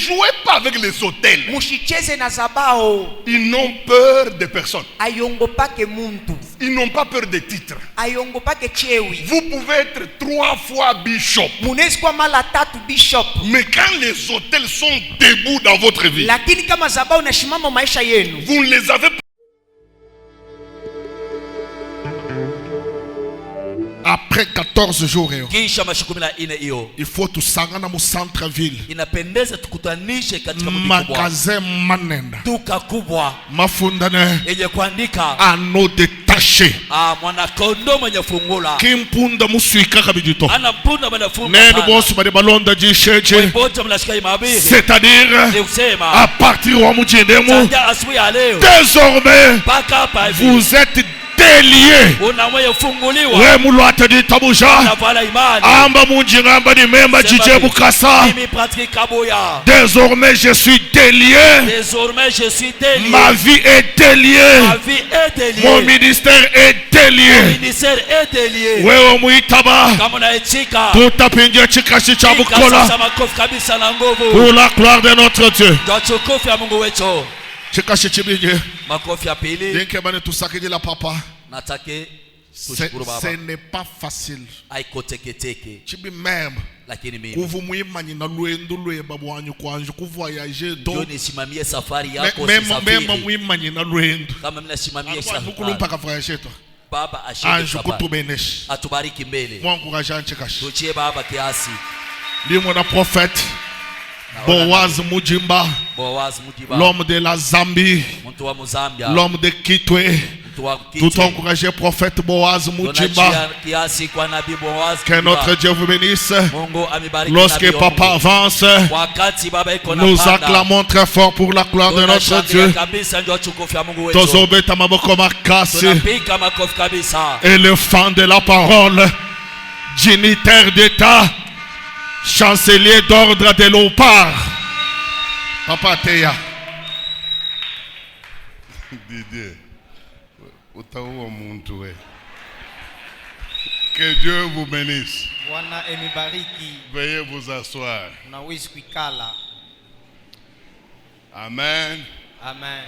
jouez pas avec les autels. Mushicheze na zabao. Ils n'ont peur de personne. Ayongopake muntu. Ils n'ont pas peur des titres. Ayongopake chewi. Vous pouvez être 3 fois bishop. Munezi kwa mala 3 bishop. Mais quand les autels sont debout dans votre vie, lakini kama zabao na shimama maisha yenu, vous ne les avez pas. Après 14 jours, il faut tout s'arranger au centre-ville. Magasin manenda. Mafundane. Anneau détaché. Kimpunda musuika kabidito. Nenu bosu bade balonda jisheche. C'est-à-dire, à partir de mujendemu, désormais, vous êtes délié. We mulwate di tabuja. Amba munjinga amba di memba jije bukasa. Désormais je suis délié. Ma vie est déliée. Mon ministère est délié. Wewe muitaba. Tutapingia chikashi cha bukola. Pour la gloire de notre Dieu. Chikashi chibinje. Makofi ya pili. Denke bane tusakije la papa. Natake tushukuru baba. Ce n'est pas facile. Haikoteketeke. Chibi même. Lakini mimi. Kuvumuimani na luendo lwe babu wanyu kwanju kuvoyager do. Ndio nisimamie safari yako safari. Même muimani na luendo. Kama mimi nasimamia safari. Nukulumpa ka voyager to. Baba ashinde safari. Atubariki mbele. Moi encourageant chekashi. Tuchie baba kiasi. Ndi mwana prophète. Boaz Mujimba, l'homme de la Zambie, l'homme de Kitwe, tout encouragé prophète Boaz Mujimba, que notre Dieu vous bénisse. Lorsque papa avance, nous acclamons très fort pour la gloire de notre Dieu. Éléphant de la parole, dignitaire d'État, chancelier d'ordre de l'Opar. Papa Teya. Didier. Que Dieu vous bénisse. Veuillez vous asseoir. Amen. Amen.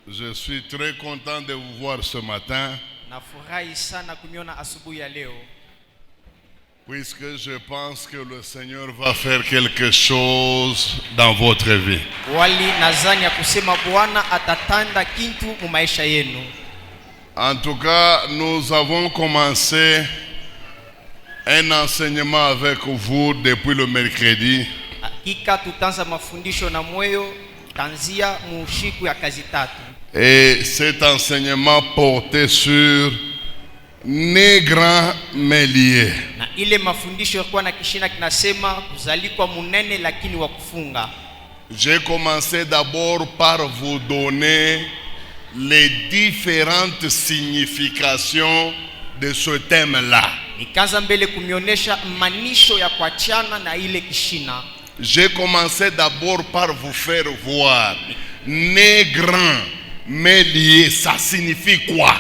Je suis très content de vous voir ce matin. Puisque je pense que le Seigneur va faire quelque chose dans votre vie. En tout cas, nous avons commencé un enseignement avec vous depuis le mercredi. Et cet enseignement portait sur né grand mais lié. J'ai commencé d'abord par vous donner les différentes significations de ce thème-là. J'ai commencé d'abord par vous faire voir né grand mais lié, ça signifie quoi?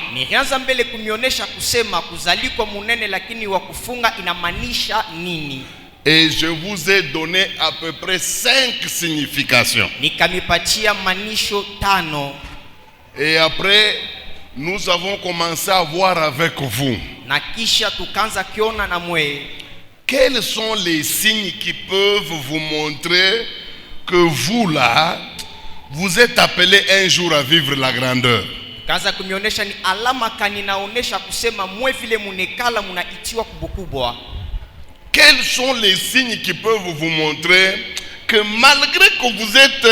Et je vous ai donné à peu près 5 significations. Et après, nous avons commencé à voir avec vous quels sont les signes qui peuvent vous montrer que vous là, vous êtes appelé un jour à vivre la grandeur. Quels sont les signes qui peuvent vous montrer que malgré que vous êtes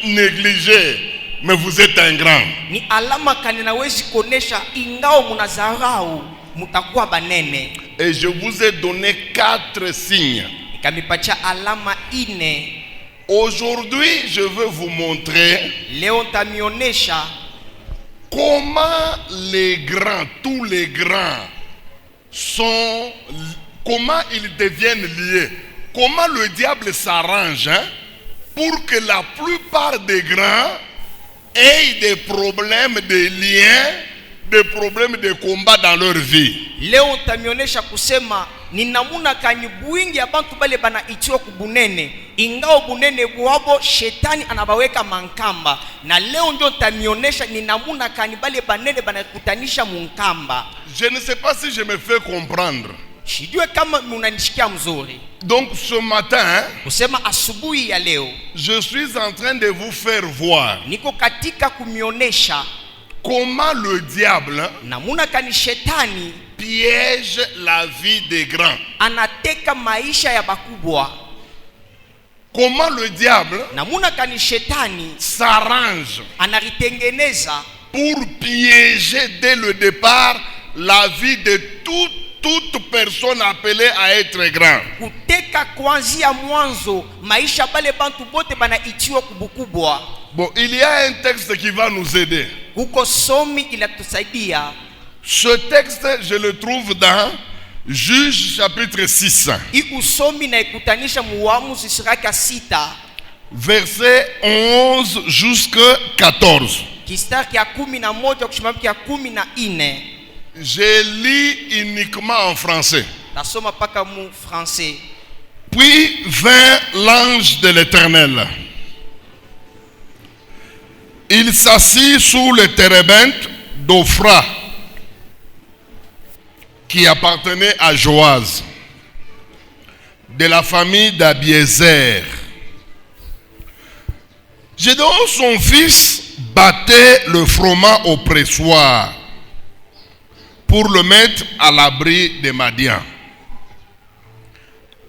négligé, mais vous êtes un grand? Et je vous ai donné 4 signes. Aujourd'hui, je veux vous montrer comment les grands, tous les grands sont, comment ils deviennent liés, comment le diable s'arrange pour que la plupart des grands aient des problèmes de liens des problèmes de combat dans leur vie. Leo utamionesha kusema ni namuna kani buingi abantu bale bana itiwa kubunene, ingao bunene bwabo shetani anabaweka mankamba. Na leo ndio utamionesha ni namuna kani bale banene bana kutanisha munkamba. Je ne sais pas si je me fais comprendre. Sijue kama munanishikia mzuri. Donc ce matin, kusema asubuhi ya leo, je suis en train de vous faire voir niko katika kumionesha comment le diable namuna kani shetani piège la vie des grands. Anateka maisha ya bakubwa. Comment le diable namuna kani shetani s'arrange anaritengeneza pour piéger dès le départ la vie de toute personne appelée à être grand. Kuteka kuanzia mwanzo maisha bale bantu bote bana itiwa kubukubwa. Bon, il y a un texte qui va nous aider. Kuko somi ilatusaidia. Ce texte, je le trouve dans Juge chapitre 6. Ikusomi na ikutanisha Muamuzi sura ya 6. Verset 11 jusqu'à 14. Kistari ya 11 kushimamkia ya 14. Je lis uniquement en français. Nasoma paka mu français. Puis vint l'ange de l'Éternel. Il s'assit sous le térébinthe d'Ophra, qui appartenait à Joaz, de la famille d'Abiézer. Gédéon, son fils, battait le froment au pressoir pour le mettre à l'abri de Madian.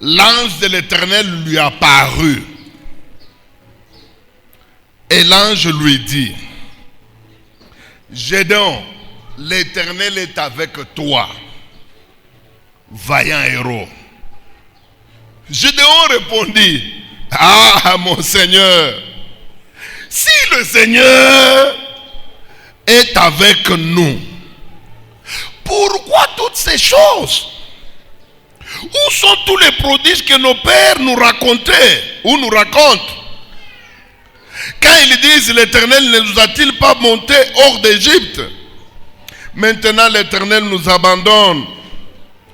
L'ange de l'Éternel lui apparut. Et l'ange lui dit: Gédéon, l'Éternel est avec toi, vaillant héros. Gédéon répondit: Ah, mon Seigneur, si le Seigneur est avec nous, pourquoi toutes ces choses? Où sont tous les prodiges que nos pères nous racontaient ou nous racontent? Quand ils disent: l'Éternel ne nous a-t-il pas monté hors d'Égypte? Maintenant l'Éternel nous abandonne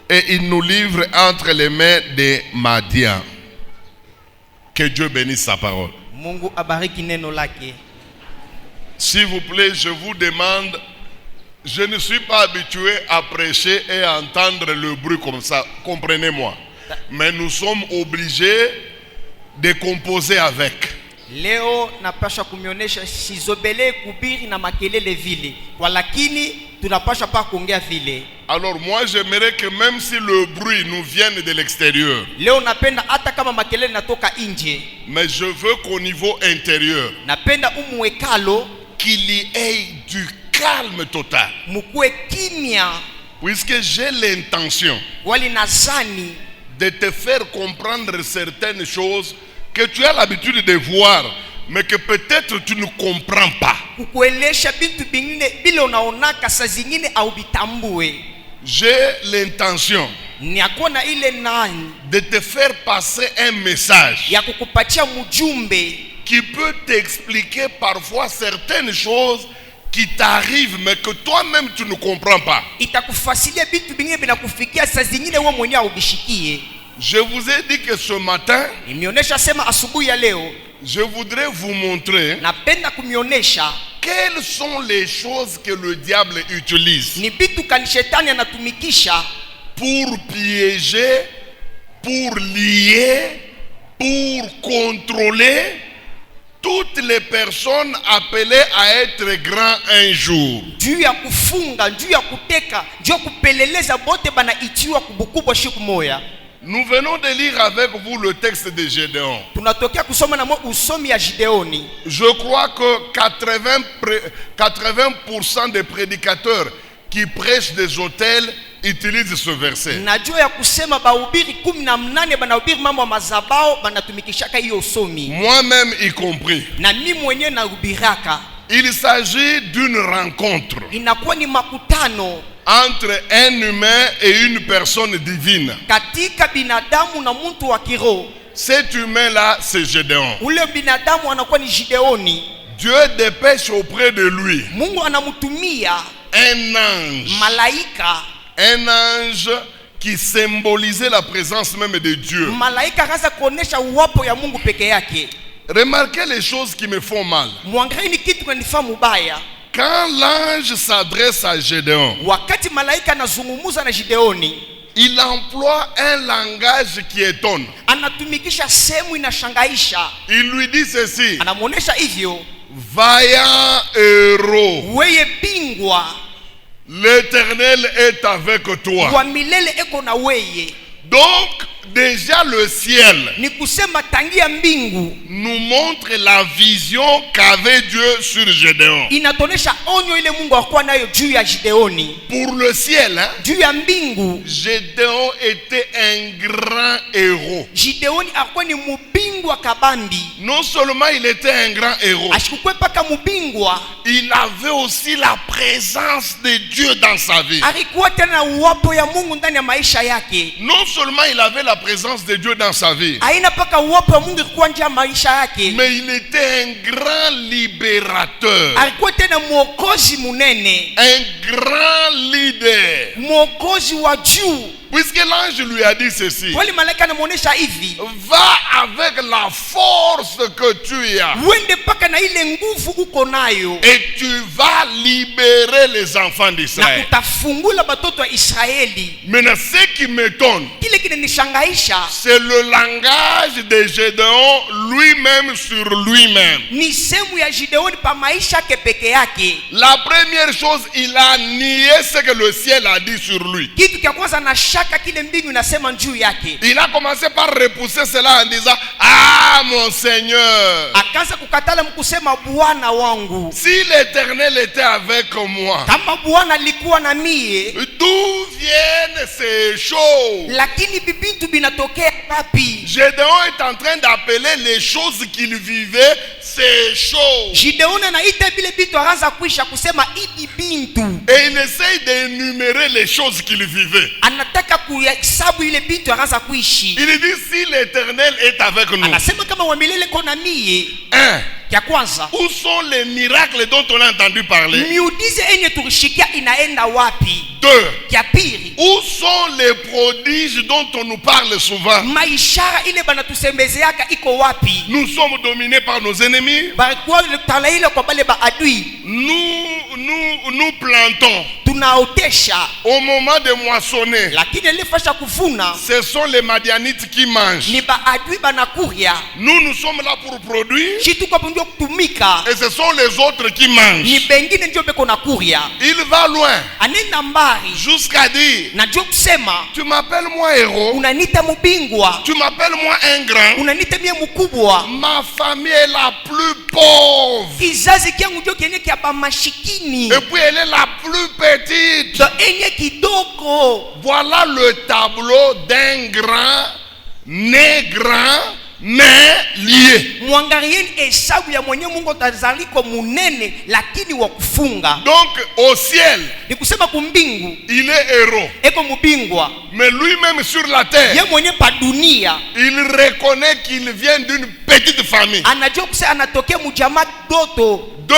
et il nous livre entre les mains des Madian. Que Dieu bénisse sa parole. Mungu abariki neno lake. S'il vous plaît, je vous demande, je ne suis pas habitué à prêcher et à entendre le bruit comme ça, comprenez-moi. Mais nous sommes obligés de composer avec. Leo napasha kumionesha sizobele kubiri na makelele vile. Walakini tunapasha pa kuongea vile. Alors moi j'aimerais que même si le bruit nous vienne de l'extérieur, leo napenda hata kama makelele natoka nje, mais je veux qu'au niveau intérieur, napenda umuwekalo qu'il y ait du calme total. Mukue kimya. Puisque j'ai l'intention wali nazani de te faire comprendre certaines choses que tu as l'habitude de voir, mais que peut-être tu ne comprends pas. Kukuelesha bintu bingine bila unaonaka saa zingine au bitambue. J'ai l'intention niakona ile nani de te faire passer un message ya kukupatia mjumbe qui peut t'expliquer parfois certaines choses qui t'arrivent mais que toi-même tu ne comprends pas. Itakufasilia bintu bingine binakufikia saa zingine wewe mwenyewe ubishikie. Je vous ai dit que ce matin, je voudrais vous montrer quelles sont les choses que le diable utilise pour piéger, pour lier, pour contrôler toutes les personnes appelées à être grands un jour. Nous venons de lire avec vous le texte de Gédéon. Je crois que 80% des prédicateurs qui prêchent des hôtels utilisent ce verset. Moi-même y compris. Il s'agit d'une rencontre entre un humain et une personne divine. Cet humain-là, c'est Gédéon. Dieu dépêche auprès de lui un ange. Malaika. Un ange qui symbolisait la présence même de Dieu. Malaika akaanza kuonesha uwapo ya Mungu peke yake. Remarquez les choses qui me font mal. Muangalie kitu kinanifaa mubaya. Quand l'ange s'adresse à Gédéon, wakati malaika anazungumza na Gideoni, il emploie un langage qui étonne. Anatumikisha sehemu inashangaisha. Il lui dit ceci. Anamuonesha hivyo. Vaillant héros. Weye bingwa. L'Éternel est avec toi. Wa milele eko na weye. Donc, déjà le ciel ni kusema tangia mbingu nous montre la vision qu'avait Dieu sur Gédéon. Inatonesha onyo ile Mungu alikuwa nayo juu ya Gideoni. Pour le ciel, juu ya mbingu, Gédéon était un grand héros. Gideoni alikuwa ni mubingwa kabambi. Non seulement il était un grand héros, ashikukwe paka mubingwa, il avait aussi la présence de Dieu dans sa vie. alikuwa tena uwapo ya Mungu ndani ya maisha yake. Non seulement il avait la présence de Dieu dans sa vie, aina paka uwapo ya Mungu kwa njia ya maisha yake, mais il était un grand libérateur, alikuwa tena mwokozi munene, un grand leader. mwokozi wa juu. Puisque l'ange lui a dit ceci, wali malaika anamuonesha hivi, va avec la force que tu as, uende paka na ile nguvu uko nayo, et tu vas libérer les enfants na d'Israël. utafungula batoto wa Israeli. Maintenant, ce qui m'étonne, Kile kinanishangaisha c'est le langage de Gédéon lui-même sur lui-même. ni sehemu ya Gideoni pa maisha yake peke yake. La première chose, il a nié ce que le ciel a dit sur lui. Kitu cha kwanza na shaka kile mbingu inasema juu yake. Il a commencé par repousser cela en disant, ah mon Seigneur, Akaanza kukatala mkusema Bwana wangu, si l'Éternel était avec moi, kama Bwana alikuwa na mie, d'où viennent ces choses? lakini bibintu binatokea wapi? Gédéon est en train d'appeler les choses qu'il vivait ces choses. Gideoni anaita vile bintu, akaanza kuisha kusema hivi bintu, Et il essaye d'énumérer les choses qu'il vivait. anataka kuhesabu ile bintu, akaanza kuishi. Il dit, si l'Éternel est avec nous, Anasema kama wa milele kona mie. un, Ya kwanza, où sont les miracles dont on a entendu parler? miujiza enye tulishikia inaenda wapi? Deux, Ya pili, où sont les prodiges dont on nous parle souvent? maishara ile banatusembezeaka iko wapi? Nous sommes dominés par nos ennemis. Balikuwa tala ile kwa bale ba adui. Nous plantons. Tunaotesha, Au moment de moissonner, lakini ile fasha kuvuna ce sont les Madianites qui mangent. ni ba adui banakuria. Nous sommes là pour produire, Shitu kwa ndio kutumika, et ce sont les autres qui ni mangent. bengine ndio beko nakuria. Il va loin Anenda mbali jusqu'à dire, na ndio kusema tu m'appelles moi héros, unanita mubingwa, tu m'appelles moi un grand, unanita mie mkubwa. ma famille est la plus pauvre, Kizazi kyangu ndio kenye kia ba mashikini, et puis elle est la plus petite. ndio enye kidogo. Voilà le tableau d'un grand, né grand, mais lié. Mwangalieni hesabu ya mwenye Mungu tazaliko munene lakini wa kufunga. Donc au ciel, Ni kusema kumbingu il est héros, eko mubingwa, mais lui-même sur la terre, ye mwenye pa dunia il reconnaît qu'il vient d'une petite famille. anajua kusema anatokea mujama doto. Deux,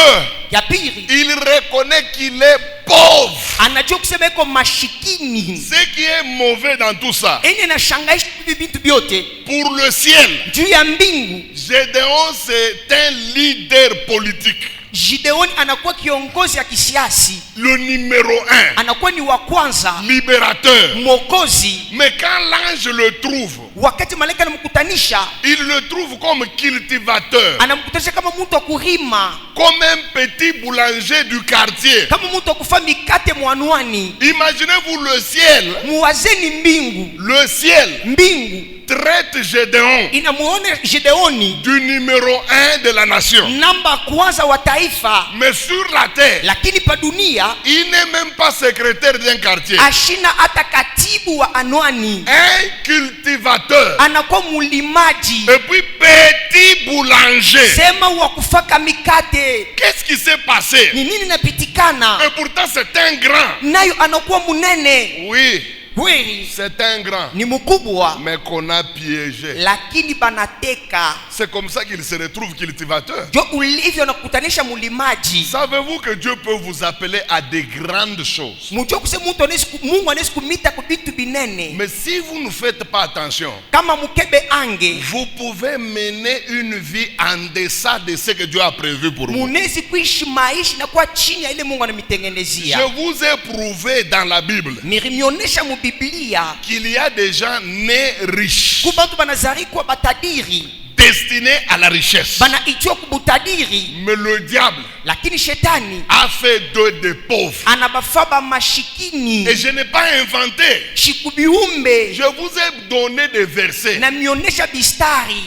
Ya pili, il reconnaît qu'il est pauvre. anajua kusema eko mashikini. Ce qui est mauvais dans tout ça, Enye na shangaisha hivi vitu vyote pour le ciel, juu ya mbingu, Gédéon c'est un leader politique, Gideoni anakuwa kiongozi ya kisiasi, le numéro 1, anakuwa ni wa kwanza, libérateur. mwokozi. Mais quand l'ange le trouve, Wakati malaika anamkutanisha, il le trouve comme cultivateur, anamkutanisha kama mtu wa kurima, comme un petit boulanger du quartier. kama mtu wa kufa mikate mwanwani. Imaginez-vous le ciel, Muwazeni mbingu, le ciel mbingu traite Gédéon inamuone Gideoni du numéro 1 de la nation. namba kwanza wa taifa, Mais sur la terre, lakini pa dunia il n'est même pas secrétaire d'un quartier. ashina hata katibu wa anwani, Un cultivateur. anakuwa mulimaji, Et puis petit boulanger. sema wa kufaka mikate. Qu'est-ce qui s'est passé? Ni nini napitikana? Et pourtant c'est un grand. Nayo anakuwa munene. Oui, Kweli c'est un grand, ni mkubwa, mais qu'on a piégé. lakini banateka. C'est comme ça qu'il se retrouve cultivateur. Jo ulivyo nakutanisha mulimaji. Savez-vous que Dieu peut vous appeler à des grandes choses? Mujua kusema Mungu anaweza kumita kwa vitu binene. Mais si vous ne faites pas attention, Kama mukebe ange, vous pouvez mener une vie en deçà de ce que Dieu a prévu pour vous. munezi kuishi maisha na kwa chini ya ile Mungu anamitengenezea. Je vous ai prouvé dans la Bible Nirimionyesha mu Biblia qu'il y a des gens nés riches, kubantu banazari kwa batadiri, destinés à la richesse. banaitwa kubutadiri, Mais le diable lakini shetani a fait d'eux des pauvres. anabafaba mashikini. Et je n'ai pas inventé. Shikubiumbe Je vous ai donné des versets. na mionyesha bistari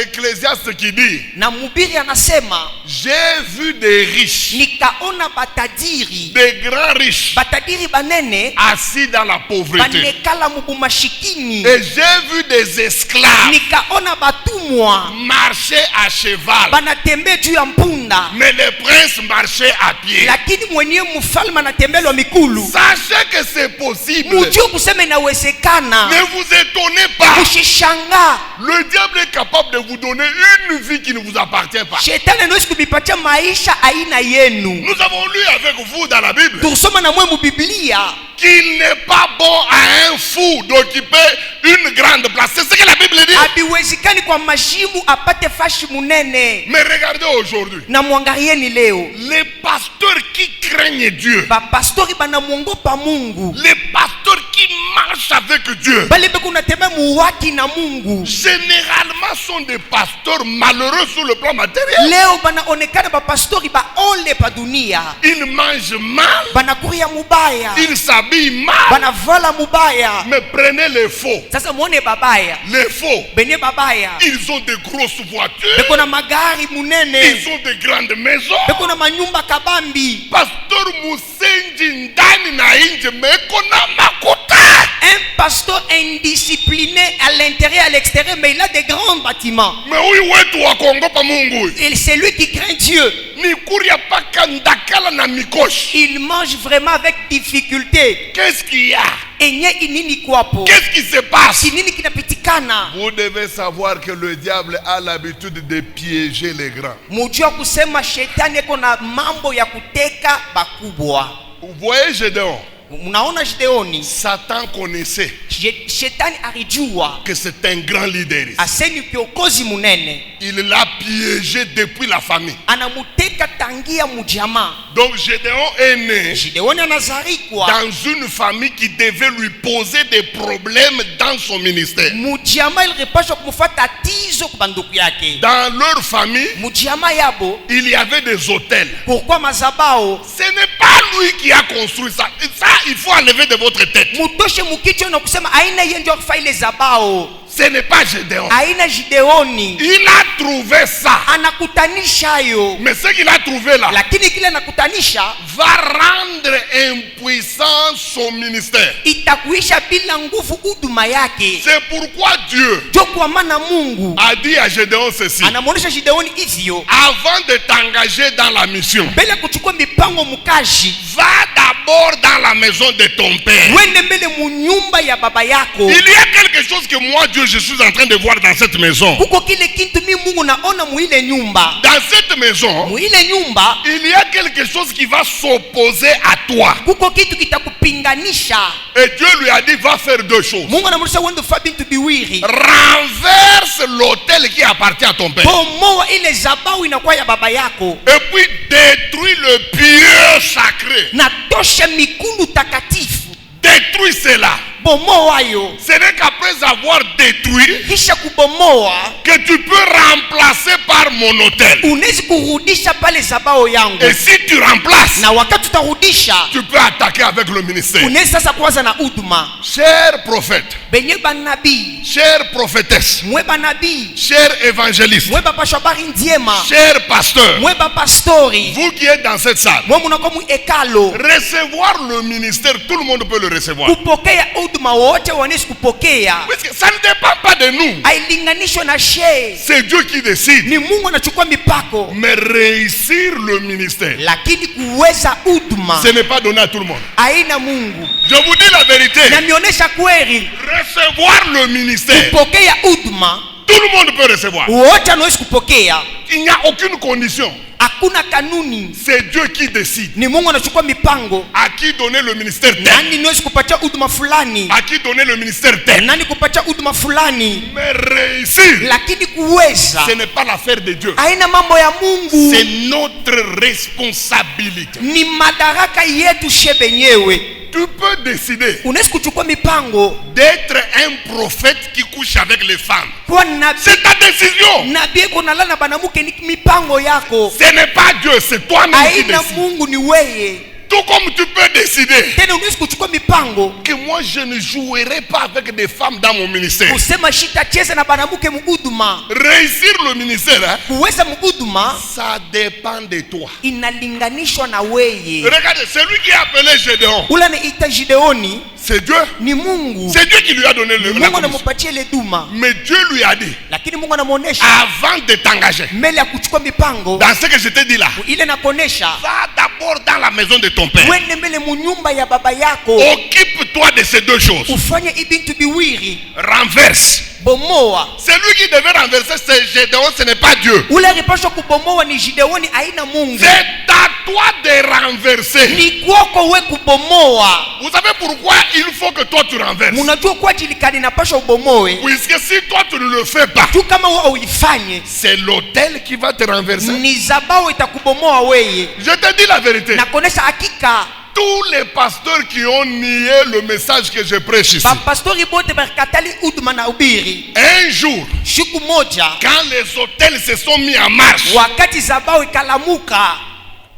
Ecclésiaste qui dit, na mubiri anasema, j'ai vu des riches, nikaona batadiri, des grands riches, batadiri banene assis dans la pauvreté. banekala mubumashikini. Et j'ai vu des esclaves Nikaona batumwa marcher à cheval, banatembea juu ya mpunda, mais les princes marchaient à pied. lakini mwenyewe mfalme anatembelwa mikulu. Sachez que c'est possible. Mujue kusema inawezekana. Ne vous étonnez pas. Ushishanga. Le diable est capable de vous donner une vie qui ne vous appartient pas. Shetani anaweza kubipatia maisha aina yenu. Nous avons lu avec vous dans la Bible Tusoma na mwe mu Biblia qu'il n'est pas bon à un fou d'occuper une grande place. C'est ce que la Bible dit. habiwezekani kwa mashimu apate fashi munene. Mais regardez aujourd'hui, Na mwangalieni leo les pasteurs qui craignent Dieu, bapastori banamwongopa Mungu, les pasteurs qui marchent avec Dieu, bale beko natembea muwaki na Mungu, généralement sont des pasteurs malheureux sur le plan matériel. leo banaonekana bapastori baole pa dunia, Ils mangent mal, banakuria mubaya, ils s'habillent mal. banavala mubaya. Mais prenez les faux. Sasa muone babaya, Les faux, benye babaya ils ont de grosses voitures, beko na magari munene, ils ont de grandes maisons. beko na manyumba kabambi. Pasteur Musenji ndani na nje meko na makuta. Un pasteur indiscipliné à l'intérieur et à l'extérieur, mais il a des grands bâtiments. Mais huyu wetu wa kuogopa Mungu Et c'est lui qui craint Dieu. ni kuria paka ndakala na mikoshi. Il mange vraiment avec difficulté. Qu'est-ce qu'il y a? Enye inini kwapo. Qu'est-ce qui se passe? Kinini kinapitikana. Vous devez savoir que le diable a l'habitude de piéger les grands. Mujua kusema shetani eko na mambo ya kuteka bakubwa. Vous voyez Gédéon? Unaona Gideoni, Satan connaissait shetani alijua que c'est un grand leader. aseni kiongozi munene, Il l'a piégé depuis la famille. anamuteka tangia mujama. Donc Gédéon est né Gideoni anazarikwa dans une famille qui devait lui poser des problèmes dans son ministère. mujama, ilipaswa kumfuata tatizo kwa banduku yake. Dans leur famille, Mujama yabo il y avait des hôtels. pourquoi mazabao Ce n'est pas lui qui a construit ça. Ça, il faut enlever de votre tête. mutoshe mukicho na kusema aina yeye ndio kufa ile zabao, Ce n'est pas Gédéon. aina Gideoni. Il a trouvé ça. Anakutanisha yo, Mais ce qu'il a trouvé là lakini kile anakutanisha va rendre impuissant son ministère. itakuisha bila nguvu huduma yake. C'est pourquoi Dieu Jo kwa maana Mungu a dit à Gédéon ceci. anamuonesha Gideoni hivyo, Avant de t'engager dans la mission, mbele kuchukua mipango mukaji, va d'abord dans la maison de ton père. wende mbele munyumba ya baba yako. Il y a quelque chose que moi, Dieu, je suis en train de voir dans cette maison. Kuko kile kintu mi Mungu naona muile nyumba, Dans cette maison, muile nyumba il y a quelque chose qui va s'opposer à toi. kuko kitu kitakupinganisha. Et Dieu lui a dit, va faire deux choses. Mungu anamulisha wende fa bintu biwiri, Renverse l'autel qui appartient à ton père. bomoa ile zabau inakuwa ya baba yako, Et puis détruis le pieu sacré. na tosha mikulu takatifu, Détruis cela. bomoa yo. Ce n'est qu'après avoir détruit Kisha kubomoa que tu peux remplacer par mon autel. unaweza kurudisha pale zabao yangu, Et si tu remplaces, na wakati utarudisha tu peux attaquer avec le ministère. unaweza sasa kuanza na huduma. Chers prophètes, Benye banabii, chères prophétesses, mwe banabii, chers évangélistes, mwe bapasha habari njema, chers pasteurs, mwe bapastori, vous qui êtes dans cette salle, mwe munakuwa mu ekalo, recevoir le ministère, tout le monde peut le recevoir. kupokea huduma huduma wote wanaweza kupokea. Ça ne dépend pas de nous. Hailinganishwe na shehe. C'est Dieu qui décide. Ni Mungu anachukua mipako. Mais réussir le ministère, Lakini kuweza huduma ce n'est pas donné à tout le monde. haina Mungu. Je vous dis la vérité. Na nionyesha kweli. Recevoir le ministère, Kupokea huduma tout le monde peut recevoir. wote wanaweza kupokea. Il n'y a aucune condition. Hakuna kanuni. C'est Dieu qui décide. Ni Mungu anachukua mipango. À qui donner le ministère tel. Nani niwezi kupatia huduma fulani? À qui donner le ministère tel. Nani kupatia huduma fulani? Mais réussir, Lakini kuweza ce n'est pas l'affaire de Dieu. haina mambo ya Mungu. C'est notre responsabilité. Ni madaraka yetu shebenyewe. Tu peux décider Unaweza kuchukua mipango d'être un prophète qui couche avec les femmes. kwa nabii. C'est ta décision. Nabii kunalala na banamuke ni mipango yako. Ce n'est pas Dieu, c'est toi-même qui Haina décides. Mungu, ni wewe. Tout comme tu peux décider Tena unaweza kuchukua mipango que moi je ne jouerai pas avec des femmes dans mon ministère. kusema shitacheza na banamuke muhuduma. Réussir le ministère, hein, Kuweza muhuduma ça dépend de toi. inalinganishwa na weye. Regardez, celui qui a appelé Gédéon, Ula anaita Gideoni c'est Dieu. ni Mungu. C'est Dieu qui lui a donné la Mungu commission. anampatia ile duma. Mais Dieu lui a dit, Lakini Mungu anamuonesha avant de t'engager, mbele ya kuchukua mipango dans ce que je t'ai dit là, ile nakuonesha va d'abord dans la maison de ton père. wende mbele munyumba ya baba yako. Occupe-toi de ces deux choses. Ufanye ibintu biwiri. Renverse. Bomoa. Celui qui devait renverser c'est Gédéon, ce n'est pas Dieu. Ule alipaswa kubomoa ni Gideoni, haina Mungu. C'est à toi de renverser. Ni kwako we kubomoa. Vous savez pourquoi il faut que toi tu renverses? Munajua kwa ajili kani napaswa ubomoe. Puisque si toi tu ne le fais pas, Tu kama wewe uifanye, c'est l'autel qui va te renverser. ni zabao itakubomoa weye. Je te dis la vérité. Na kuonesha hakika Tous les pasteurs qui ont nié le message que je prêche ici, bapastori bote barikatali huduma na ubiri. un jour, Siku moja quand les hôtels se sont mis en marche, wakati zabao ikalamuka,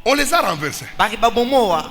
on les a renversés. bari babomoa.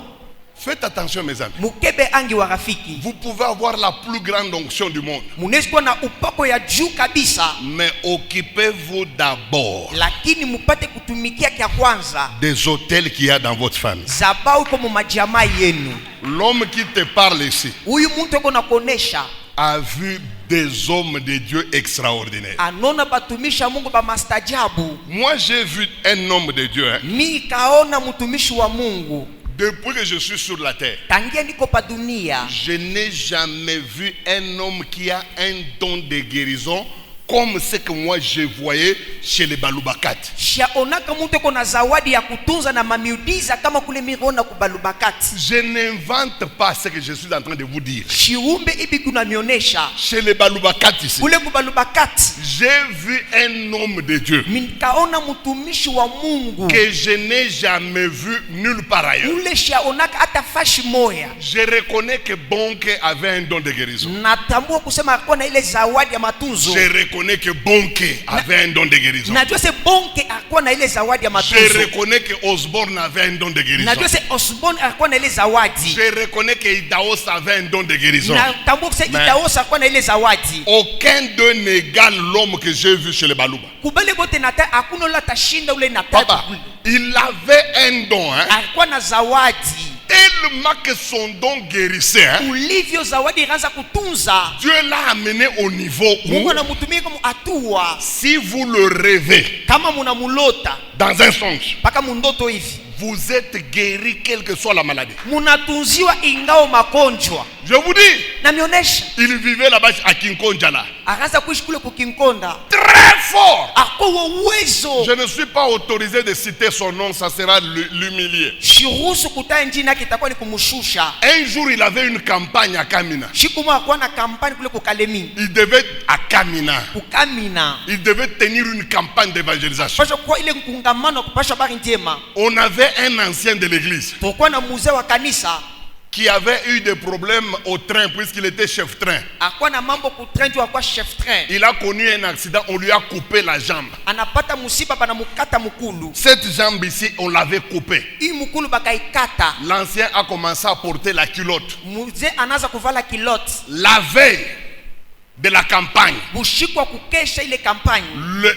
Faites attention mes amis. Mukebe angi wa rafiki. Vous pouvez avoir la plus grande onction du monde, Munaweza kuwa na upako ya juu kabisa, mais occupez-vous d'abord lakini mupate kutumikia kia kwanza des hôtels qu'il y a dans votre famille. zabao iko mu majamaa yenu. L'homme qui te parle ici Huyu mtu iko na kuonesha a vu des hommes de Dieu extraordinaires. anona batumisha Mungu ba mastajabu. Moi j'ai vu un homme de Dieu, hein, Mi kaona mtumishi wa Mungu depuis que je suis sur la terre. tangia niko pa dunia. Je n'ai jamais vu un homme qui a un don de guérison comme ce que moi je voyais chez les Balubakati. Shaonaka mtu iko na zawadi ya kutunza na mamiudiza kama kule mirona kubalubakati. Je n'invente pas ce que je suis en train de vous dire. Shiumbe ibi kuna mionesha Chez les Balubakati ici, kule kubalubakati. j'ai vu un homme de Dieu Minkaona mtumishi wa Mungu que je n'ai jamais vu nulle part ailleurs. ule shaonaka hata fashi moya. Je reconnais que Bonke avait un don de guérison. Natambua kusema alikuwa na ile zawadi ya matunzo. Je reconnais que Bonke avait un don de guérison. Najua se Bonke alikuwa na ile zawadi ya Je matunzo. reconnais que Osborne avait un don de guérison. Najua se Osborne alikuwa na ile zawadi. Je reconnais que Idaos avait un don de guérison. Natambua kusema Mais- Idaosa alikuwa na ile zawadi. Aucun d'eux n'égale l'homme que j'ai vu chez les Balouba. Kubale bote nata hakuna ule atashinda ule na Papa, tatu. il avait un don, hein, Alikuwa na zawadi. tellement que son don guérissait, hein. Ulivyo zawadi ikaanza kutunza. Dieu l'a amené au niveau Mungu où, anamtumia kama atua. si vous le rêvez Kama munamulota dans un songe, mpaka mundoto hivi. vous êtes guéri quelle que soit la maladie. Munatunziwa ingao magonjwa. Je vous dis, Namionesha il vivait là-bas à Kinkonjala. akaanza kuishi kule kukinkonda. Très fort. Akowa uwezo. Je ne suis pas autorisé de citer son nom, ça sera l'humilier. Shiruhusu kutaja jina yake, itakuwa ni kumshusha. Un jour, il avait une campagne à Kamina. Siku moja alikuwa na kampani kule kukalemi. Il devait, à Kamina, Kukamina. il devait tenir une campagne d'évangélisation. Pasha kwa ile mkungamano kupasha habari njema. On avait un ancien de l'église Tulikuwa na mzee wa kanisa qui avait eu des problèmes au train puisqu'il était chef train. akuwa na mambo kutrenjwa, akuwa chef train. Il a connu un accident, on lui a coupé la jambe. Anapata musiba bana mukata mukulu. Cette jambe ici, on l'avait coupée. Hii mukulu bakaikata. L'ancien a commencé à porter la culotte. Mzee anaanza kuvala kilote. La veille de la campagne, Bushikwa kukesha ile kampani.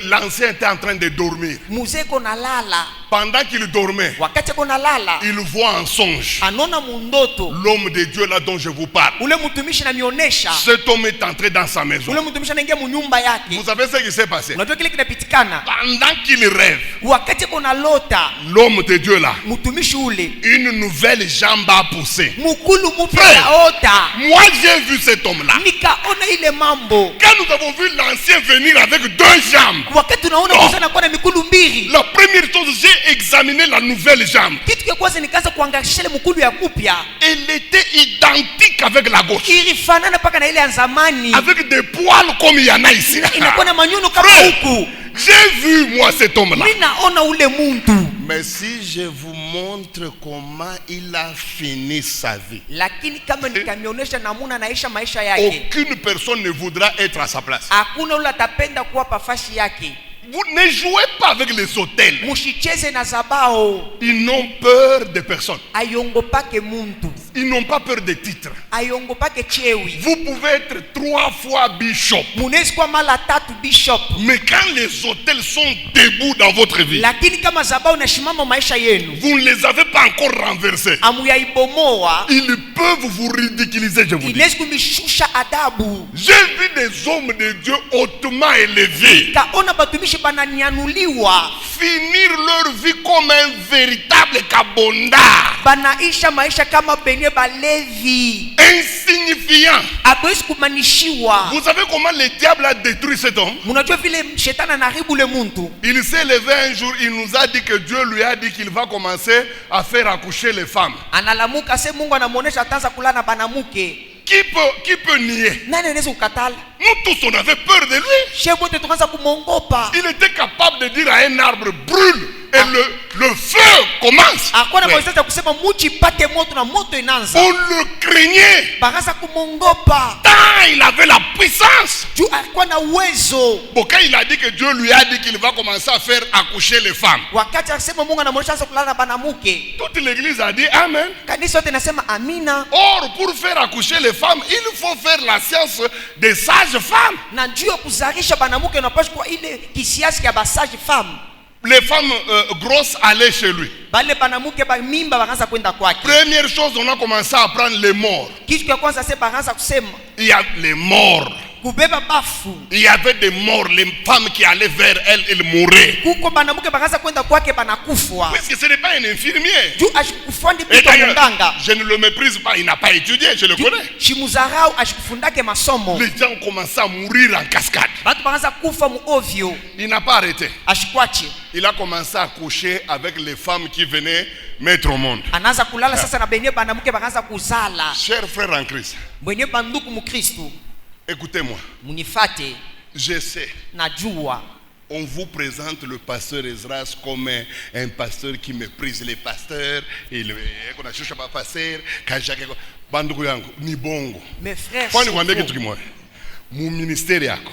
L'ancien était en train de dormir. Muzeko na lala. Pendant qu'il dormait, Wakati kona lala. il voit en songe Anona mundoto. l'homme de Dieu là dont je vous parle. Ule mtumishi na mionesha. Cet homme est entré dans sa maison. Ule mtumishi anaingia munyumba yake. Vous savez ce qui s'est passé? Unajua kile kinapitikana? Pendant qu'il rêve, Wakati kona lota. l'homme de Dieu là, Mtumishi ule. une nouvelle jambe a poussé. Mukulu mupya ota. Moi j'ai vu cet homme là. Nikaona ile mambo. Quand nous avons vu l'ancien venir avec 2 jambes, Wakati unaona mzana kwa na mikulu mbili. la première chose, j'ai examiné la nouvelle jambe. Kitu cha kwanza nikaanza kuangalia ile mkulu ya kupya. Elle était identique avec la gauche. Ilifanana paka na ile ya zamani. Avec des poils comme il y en a ici. Inakuwa na manyuno kama huku. J'ai vu moi cet homme là. Mimi naona ule muntu. Mais si je vous montre comment il a fini sa vie, Lakini kama nikamionyesha namuna naisha maisha yake. aucune personne ne voudra être à sa place. Hakuna ule atapenda kuwa pafasi yake. Vous ne jouez pas avec les hôtels. Mushicheze na zabao. Ils n'ont peur de personne. Ayongopake muntu. Ils n'ont pas peur des titres. Ayongopake chewi. Vous pouvez être 3 fois bishop. Munezi kwa mala 3 bishop. Mais quand les hôtels sont debout dans votre vie, Lakini kama zabao nashimama maisha yenu. vous ne les avez pas encore renversés. Amuyaibomoa. Ils peuvent vous ridiculiser, je vous dis. Inezi kumishusha adabu. J'ai vu des hommes de Dieu hautement élevés Kaona batumishi bananyanuliwa. finir leur vie comme un véritable kabonda, Banaisha maisha kama benye balevi. insignifiant. Abwezi kumanishiwa. Vous savez comment le diable a détruit cet homme? Munajua vile shetani anaharibu le muntu. Il s'est levé un jour, il nous a dit que Dieu lui a dit qu'il va commencer à faire accoucher les femmes. Analamuka se Mungu anamuonesha ataanza kulana banamuke. Qui peut nier? Nani anaweza kukatala? Nous tous on avait peur de lui. Shebote tukaanza kumongopa. Il était capable de dire à un arbre brûle et le feu commence. Akona mweza kusema muchi pate moto na moto inaanza. On le craignait. Bakaanza kumongopa. Tant il avait la puissance. Juu alikuwa na uwezo. Bon, quand il a dit que Dieu lui a dit qu'il va commencer à faire accoucher les femmes, Wakati akisema Mungu anamuonesha anza kulana banamuke. toute l'église a dit Amen. Kanisa yote nasema amina. Or, pour faire accoucher les femmes, il faut faire la science des sages-femmes. Na juu ya kuzarisha banamuke unapaswa kwa ile kisiasi ya basaji femme. Les femmes grosses allaient chez lui. Bale banamuke ba mimba bakaanza kwenda kwake. Première chose, on a commencé à prendre les morts. Kitu cha kwanza sasa bakaanza kusema Il y a les morts. kubeba bafu. Il y avait des morts, les femmes qui allaient vers elle, elles mouraient. Kuko banamuke bakaanza kwenda kwake banakufwa. Parce que ce n'est pas un infirmier. Juu ashikufandi Et pito d'ailleurs, munganga. je ne le méprise pas, il n'a pas étudié, je le connais. Shimuzarau ashikufundake masomo. Les gens ont commencé à mourir en cascade. Batu bakaanza kufa mu ovyo. Il n'a pas arrêté. Ashikwache. Il a commencé à coucher avec les femmes qui venaient mettre au monde. Anaanza kulala sasa na benye banamuke bakaanza kuzala. Chers frères en Christ, Mwenye banduku mu Kristo. écoutez-moi. Munifate. Je sais, Najua. on vous présente le pasteur Ezras comme un pasteur qui méprise les pasteurs. Il est cherche pas pasteur. Banduku yangu ni bongo. Mes frères, Kwani kuambia kitu kimoja. Mu ministère yako.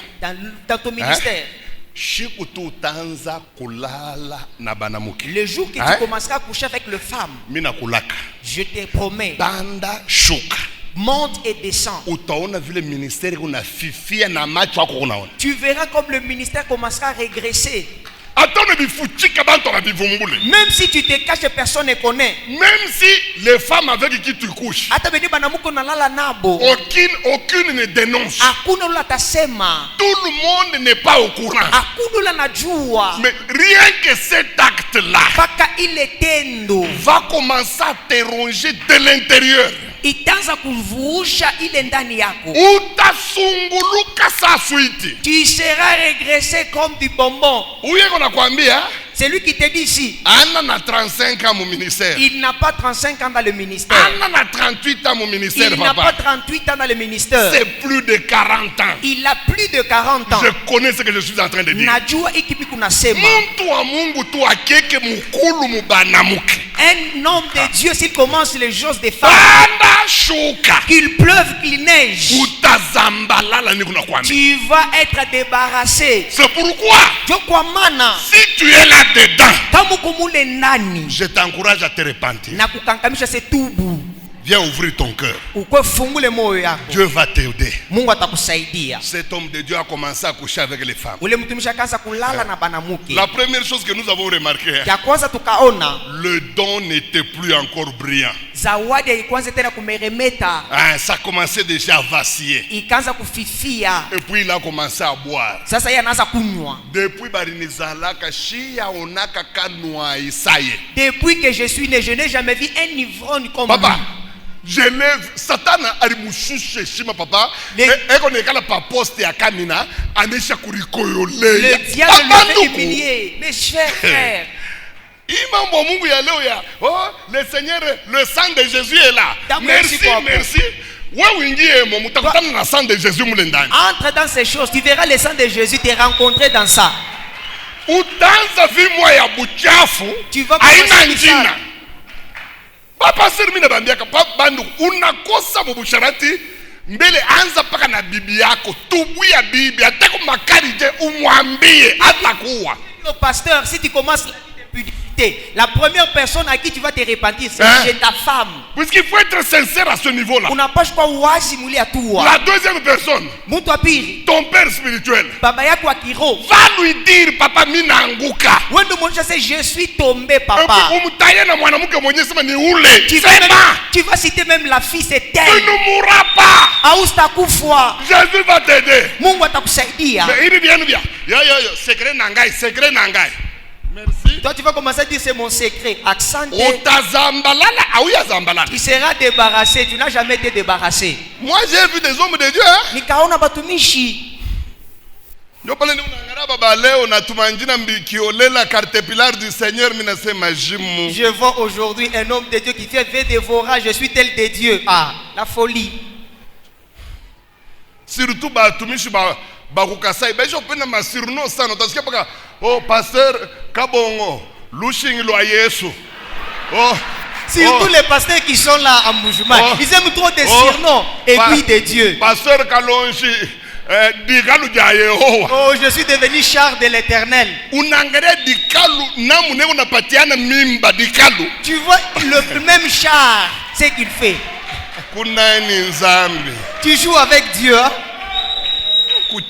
dans ton ministère, Shiku tu utaanza kulala na banamuke. le jour que tu commenceras à coucher avec le femme, Mina kulaka. je te promets, Banda shuka. monte et descends. Utaona vile ministère unafifia na macho yako unaona. Tu verras comme le ministère commencera à régresser. Atone bifuchika bantu babivumbule. Même si tu te caches, personne ne connaît. Même si les femmes avec qui tu couches, Hata beni banamuko nalala nabo. aucune ne dénonce. Hakuna ula tasema. Tout le monde n'est pas au courant. Hakuna ula najua. Mais rien que cet acte-là Paka ile tendo. va commencer à te ronger de l'intérieur. Itaanza kuvuusha ile ndani yako. Utasunguluka saa switi. Tu seras régressé comme du bonbon. Uye nakwambia C'est lui qui te dit ici. ana na 35 ans mon ministère. Il n'a pas 35 ans dans le ministère. Ana na 38 ans mon ministère, Il n'a pas papa. 38 ans dans le ministère. C'est plus de 40 ans. Il a plus de 40 ans. Je connais ce que je suis en train de dire. Najua ikipi kunasema. Muntu wa Mungu tu akeke mukulu mubanamuke. Un homme de Dieu, s'il commence les choses des femmes, Banda shuka. qu'il pleuve, qu'il neige, Utazambalala ni kunakwambia. tu vas être débarrassé. C'est pourquoi Jokwa mana, si tu es là-dedans, kama kumule ndani, je t'encourage à te repentir. na kukankamisha se tubu. Viens ouvrir ton cœur. Dieu va t'aider. Mungu Cet homme de Dieu a commencé à coucher avec les femmes. La La première chose que nous avons remarqué, le don n'était plus encore brillant. Ça commençait déjà à vaciller. Et puis il a commencé à boire. Depuis Depuis que je suis né, je n'ai jamais vu un ivrogne comme lui. Je lève Satan alimushushe shima papa et qu'on est quand la poste ya kamina anesha kurikoyole. Le diable le fait humilier. Mes chers frères. Oh, le Seigneur, le sang de Jésus est là. Merci, merci. Entre dans ces choses, tu verras le sang de Jésus te rencontrer dans ça. Tu vas commencer ça. Papa sermina bandiaka papa bandu unakosa mubusharati mbele anza paka na bibi yako tubu ya bibi atako makarije umwambie atakuwa. Le pasteur, si tu commences la première personne à qui tu vas te repentir, c'est ta femme. Puisqu'il faut être sincère à ce niveau-là. La deuxième personne, ton père spirituel, va lui dire papa minanguka. Je suis tombé, papa. Tu vas citer même la fille, c'est elle. Tu ne mourras pas. Jésus va t'aider. Mais il vient bien. Yo, secret nangai, secret nangai. Merci. Toi, tu vas commencer à dire c'est mon secret. Accent. Tu seras débarrassé. Tu n'as jamais été débarrassé. Moi, j'ai vu des hommes de Dieu. Je vois aujourd'hui un homme de Dieu qui fait dévorer. Je suis tel de Dieu. Ah, la folie. Surtout, bakukasai bejo pena masirno sana utasikia paka oh pasteur kabongo lushing lo Yesu. Oh surtout les pasteurs qui sont là en mouvement, ils aiment trop des surnoms et puis de Dieu. Pasteur Kalonji dikalu ja Yehova. Oh, je suis devenu char de l'Éternel. Unaangalia dikalu namu ne unapatiana mimba dikalu. Tu vois le même char, ce qu'il fait. Kunani nzambi. Tu joues avec Dieu. Hein?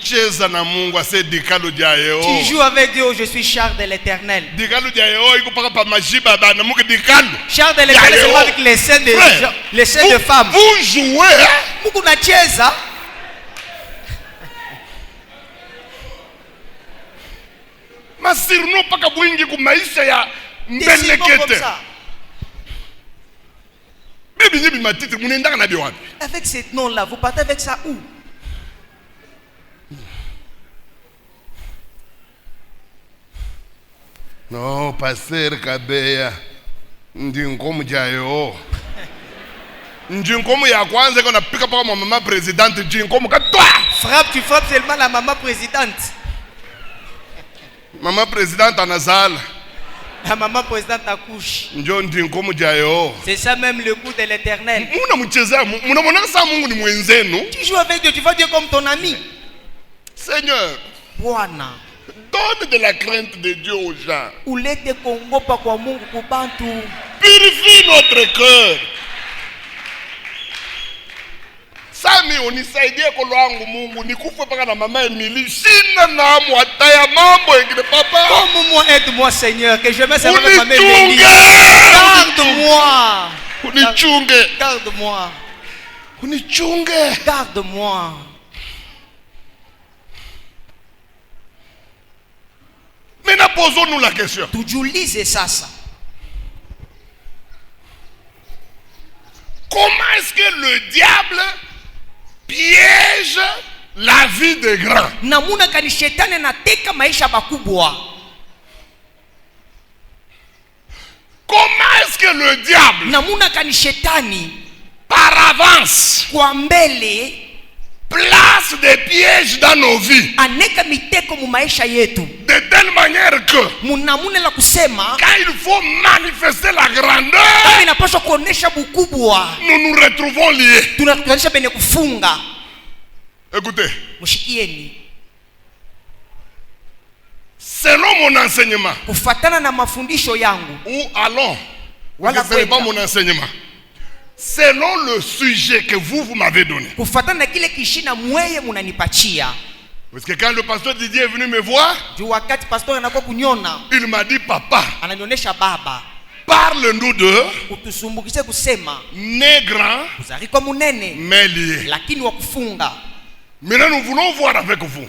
Tu joues avec Dieu, je suis char de l'Éternel. Char de l'Éternel, c'est avec les scènes de femmes. Vous jouez, hein? Masirno paka bwingi ku maisha ya mbelekete. Avec ce nom-là, vous partez avec ça où? Non, pasteur Kabeya. Ndinkomu jayo. Ndinkomu ya kwanza qu'on a piqué par ma maman présidente Ndinkomu ka toi. Frappe, tu frappes seulement la maman présidente. Maman présidente anazala. La maman présidente accouche. Ndinkomu jayo. C'est ça même le coup de l'Éternel. Tu joues avec Dieu, tu vois Dieu comme ton ami. Seigneur. Bwana. Donne de la crainte de Dieu aux gens. Purifie notre cœur. Sami unisaidie kolwangu Mungu nikufe paka na mama Emily sina na mwataya mambo engine papa. Comme moi, aide-moi Seigneur que je me sers de maman Emily. Garde-moi. Unichunge. Garde-moi. Unichunge. Garde-moi. Maintenant, posons-nous la question. Comment est-ce que le diable piège la vie des grands? Comment est-ce que le diable par avance place des pièges dans nos vies de telle manière que quand il faut manifester la grandeur nous nous retrouvons liés. Écoutez, selon mon enseignement ou allons, ce n'est pas mon enseignement, selon le sujet que vous m'avez donné. Kufuatana na kile kishina mweye munanipatia. Parce que quand le pasteur Didier est venu me voir, il m'a dit, papa, parle-nous de né grand, mais lié. Maintenant, nous voulons voir avec vous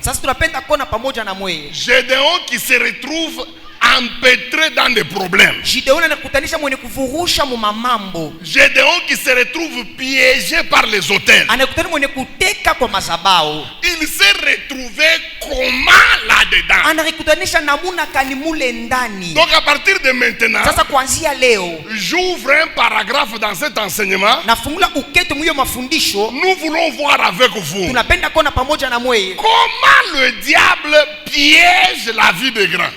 Gédéon qui se retrouve empêtré dans des problèmes. Gédéon qui se retrouve piégé par les autels. Il s'est retrouvé comment là-dedans? Donc à partir de maintenant, j'ouvre un paragraphe dans cet enseignement. Nous voulons voir avec vous comment le diable piège la vie des grands.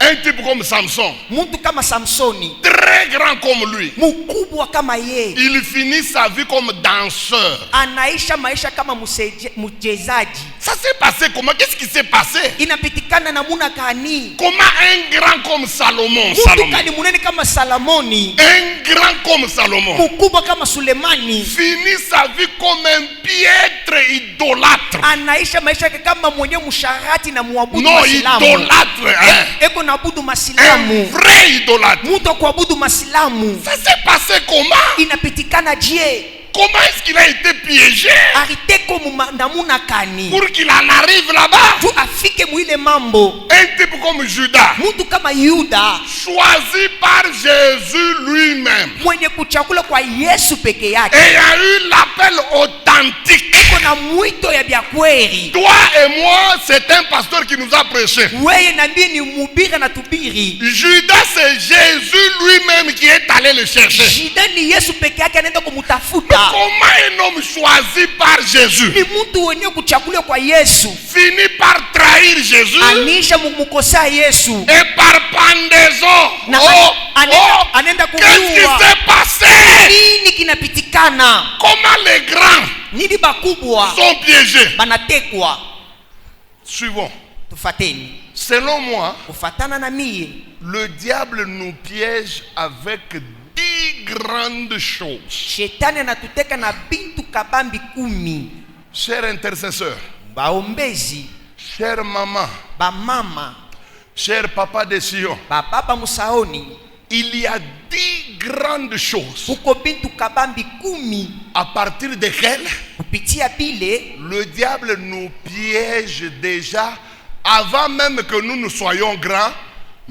Un type comme Samson, très grand comme lui, il finit sa vie comme danseur. Ça s'est passé comment? Qu'est-ce qui s'est passé? Comment un grand comme Salomon, un grand comme Salomon finit sa vie comme un piètre idolâtre. Non, idolâtre, hein? Un vrai idolâtre. Ça s'est passé comment? Comment est-ce qu'il a été piégé pour qu'il en arrive là-bas? Un type comme Judas, choisi par Jésus lui-même, et il y a eu l'appel authentique. Toi et moi, c'est un pasteur qui nous a prêché. Judas, c'est Jésus lui-même qui est allé le chercher. Comment un homme choisi par Jésus finit par trahir Jésus et par pendaison? Qu'est-ce qui s'est passé? Comment les grands sont piégés? Suivons. Selon moi, le diable nous piège avec 10 grandes choses. Chers intercesseurs, chère maman, cher papa de Sion, il y a 10 grandes choses à partir desquelles le diable nous piège déjà avant même que nous soyons grands.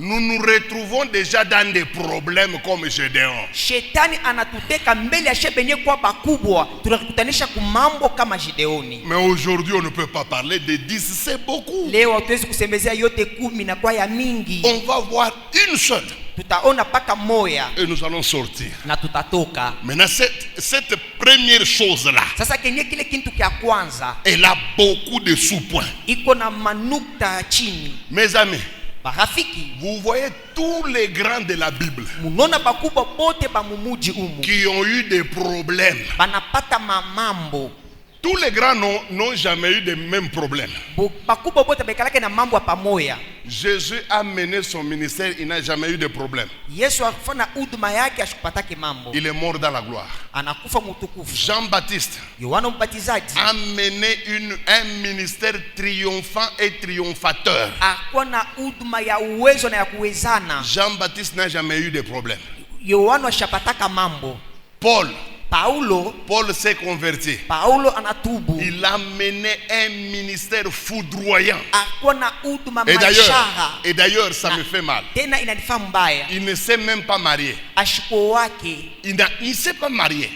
Nous nous retrouvons déjà dans des problèmes comme Gédéon. Mais aujourd'hui, on ne peut pas parler de 10, c'est beaucoup. On va voir une seule. Et nous allons sortir. Maintenant, cette première chose-là, elle a beaucoup de sous-points. Mes amis, vous voyez tous les grands de la Bible qui ont eu des problèmes. Tous les grands n'ont jamais eu les mêmes problèmes. Jésus a mené son ministère, il n'a jamais eu de problème. Il est mort dans la gloire. Jean-Baptiste a mené un ministère triomphant et triomphateur. Jean-Baptiste n'a jamais eu de problème. Paul s'est converti. Il a mené un ministère foudroyant. Et d'ailleurs, ça me fait mal. Il ne s'est même pas marié. Il ne s'est pas marié.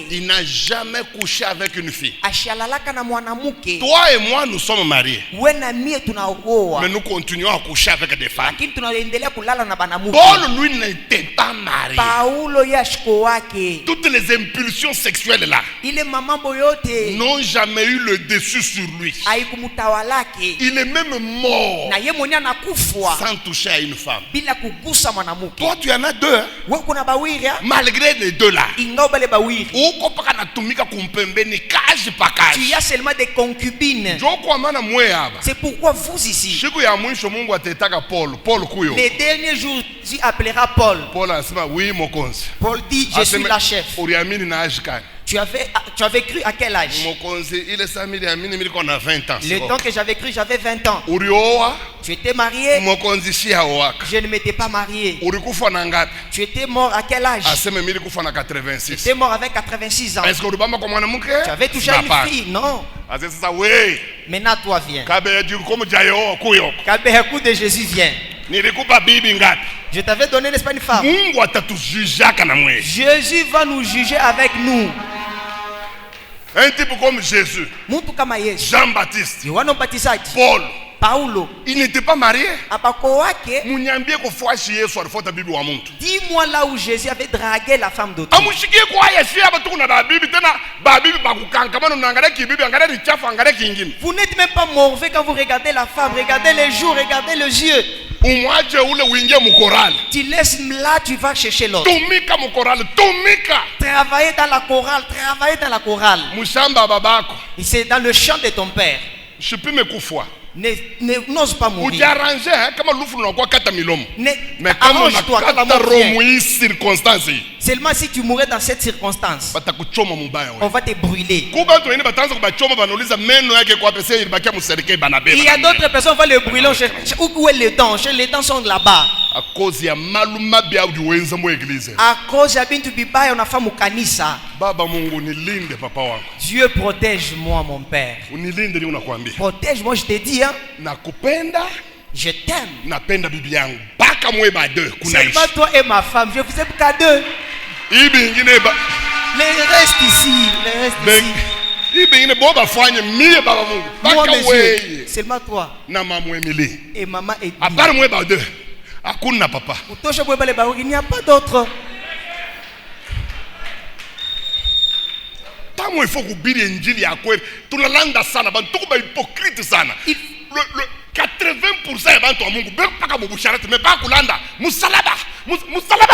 Il n'a jamais couché avec une fille. Toi et moi, nous sommes mariés. Mais nous continuons à coucher avec des femmes. Paul, lui, n'était pas marié. Toutes les impulsions sexuelles là n'ont jamais eu le dessus sur lui. Il est même mort sans toucher à une femme. Toi tu en as deux, hein? Malgré les deux là, tu as seulement des concubines. C'est pourquoi vous ici, les derniers jours, Dieu appellera Paul. Oui, mokonzi. Paul dit, je suis la chef. Tu avais cru à quel âge? Le temps que j'avais cru, j'avais 20 ans. Tu étais marié? Je ne m'étais pas marié. Tu étais mort à quel âge? Tu étais mort avec 86 ans. Tu avais touché une fille? Non. Maintenant toi viens. Kabeheku de Jésus vient. Je t'avais donné, n'est-ce pas, une femme? Jésus va nous juger avec nous. Un type comme Jésus, Jean-Baptiste, Paul, Paulo, il n'était pas marié. Dis-moi là où Jésus avait dragué la femme d'autrui. Vous n'êtes même pas mauvais quand vous regardez la femme. Regardez les joues, regardez les yeux. Tu laisses là, tu vas chercher l'autre. Travailler dans la chorale, travailler dans la chorale. Et c'est dans le champ de ton père. Je peux me coufoir. N'ose pas mourir. Mais comme on a circonstance, seulement si tu mourrais dans cette circonstance, on va te brûler. Il y a d'autres personnes qui vont le brûler. Où est les dents? Les dents sont là-bas. À cause de Bintu Bibaya, on a fait mon kanisa. Dieu protège-moi, mon père. Protège-moi, je te dis. Hein? Je t'aime. C'est pas toi et ma femme. Je vous aime qu'à deux. Les restes ici. Moi, monsieur, seulement toi. Et maman et il n'y a pas d'autre. Il faut que le 80% abantu wa Mungu mpaka mubusharati mepa kulanda musalaba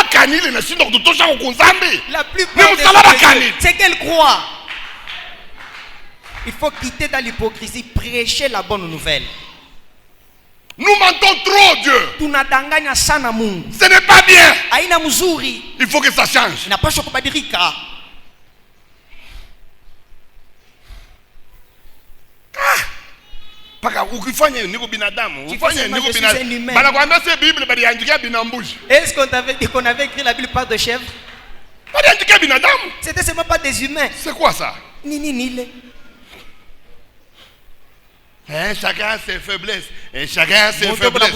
kanile na shindo kutosha kukunzambi. La plupart c'est qu'elle croit. Il faut quitter dans l'hypocrisie, prêcher la bonne nouvelle. Nous mentons trop Dieu. Tunadanganya sana Mungu. Ce n'est pas bien. Haina mzuri. Il faut que ça change. Inapaswa kubadilika. Est-ce qu'on t'avait dit qu'on avait écrit la Bible par de chèvres? C'était seulement pas des humains. C'est quoi ça? Nile. Chacun a ses faiblesses. Chacun a ses faiblesses.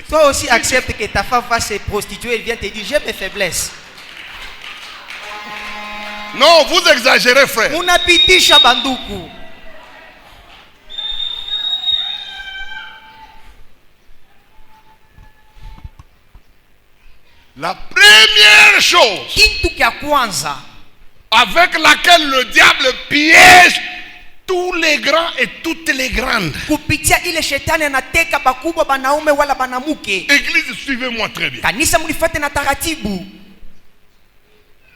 Toi aussi accepte que ta femme va se prostituer. Elle vient te dire j'ai mes faiblesses. Non, vous exagérez, frère. La première chose avec laquelle le diable piège tous les grands et toutes les grandes. Église, suivez-moi très bien.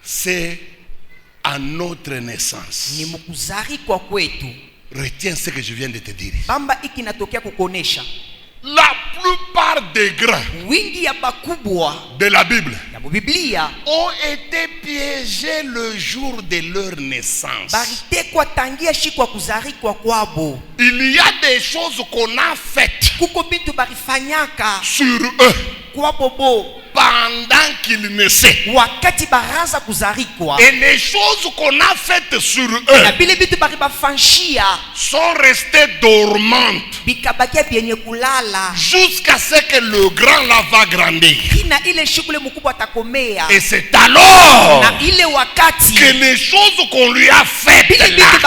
C'est à notre naissance. Retiens ce que je viens de te dire. La plupart des grands de la Bible ont été piégés le jour de leur naissance. Il y a des choses qu'on a faites sur eux pendant qu'ils naissaient. Et les choses qu'on a faites sur eux sont restées dormantes jusqu'à ce que le grand là va grandir. Et c'est alors que les choses qu'on lui a faites là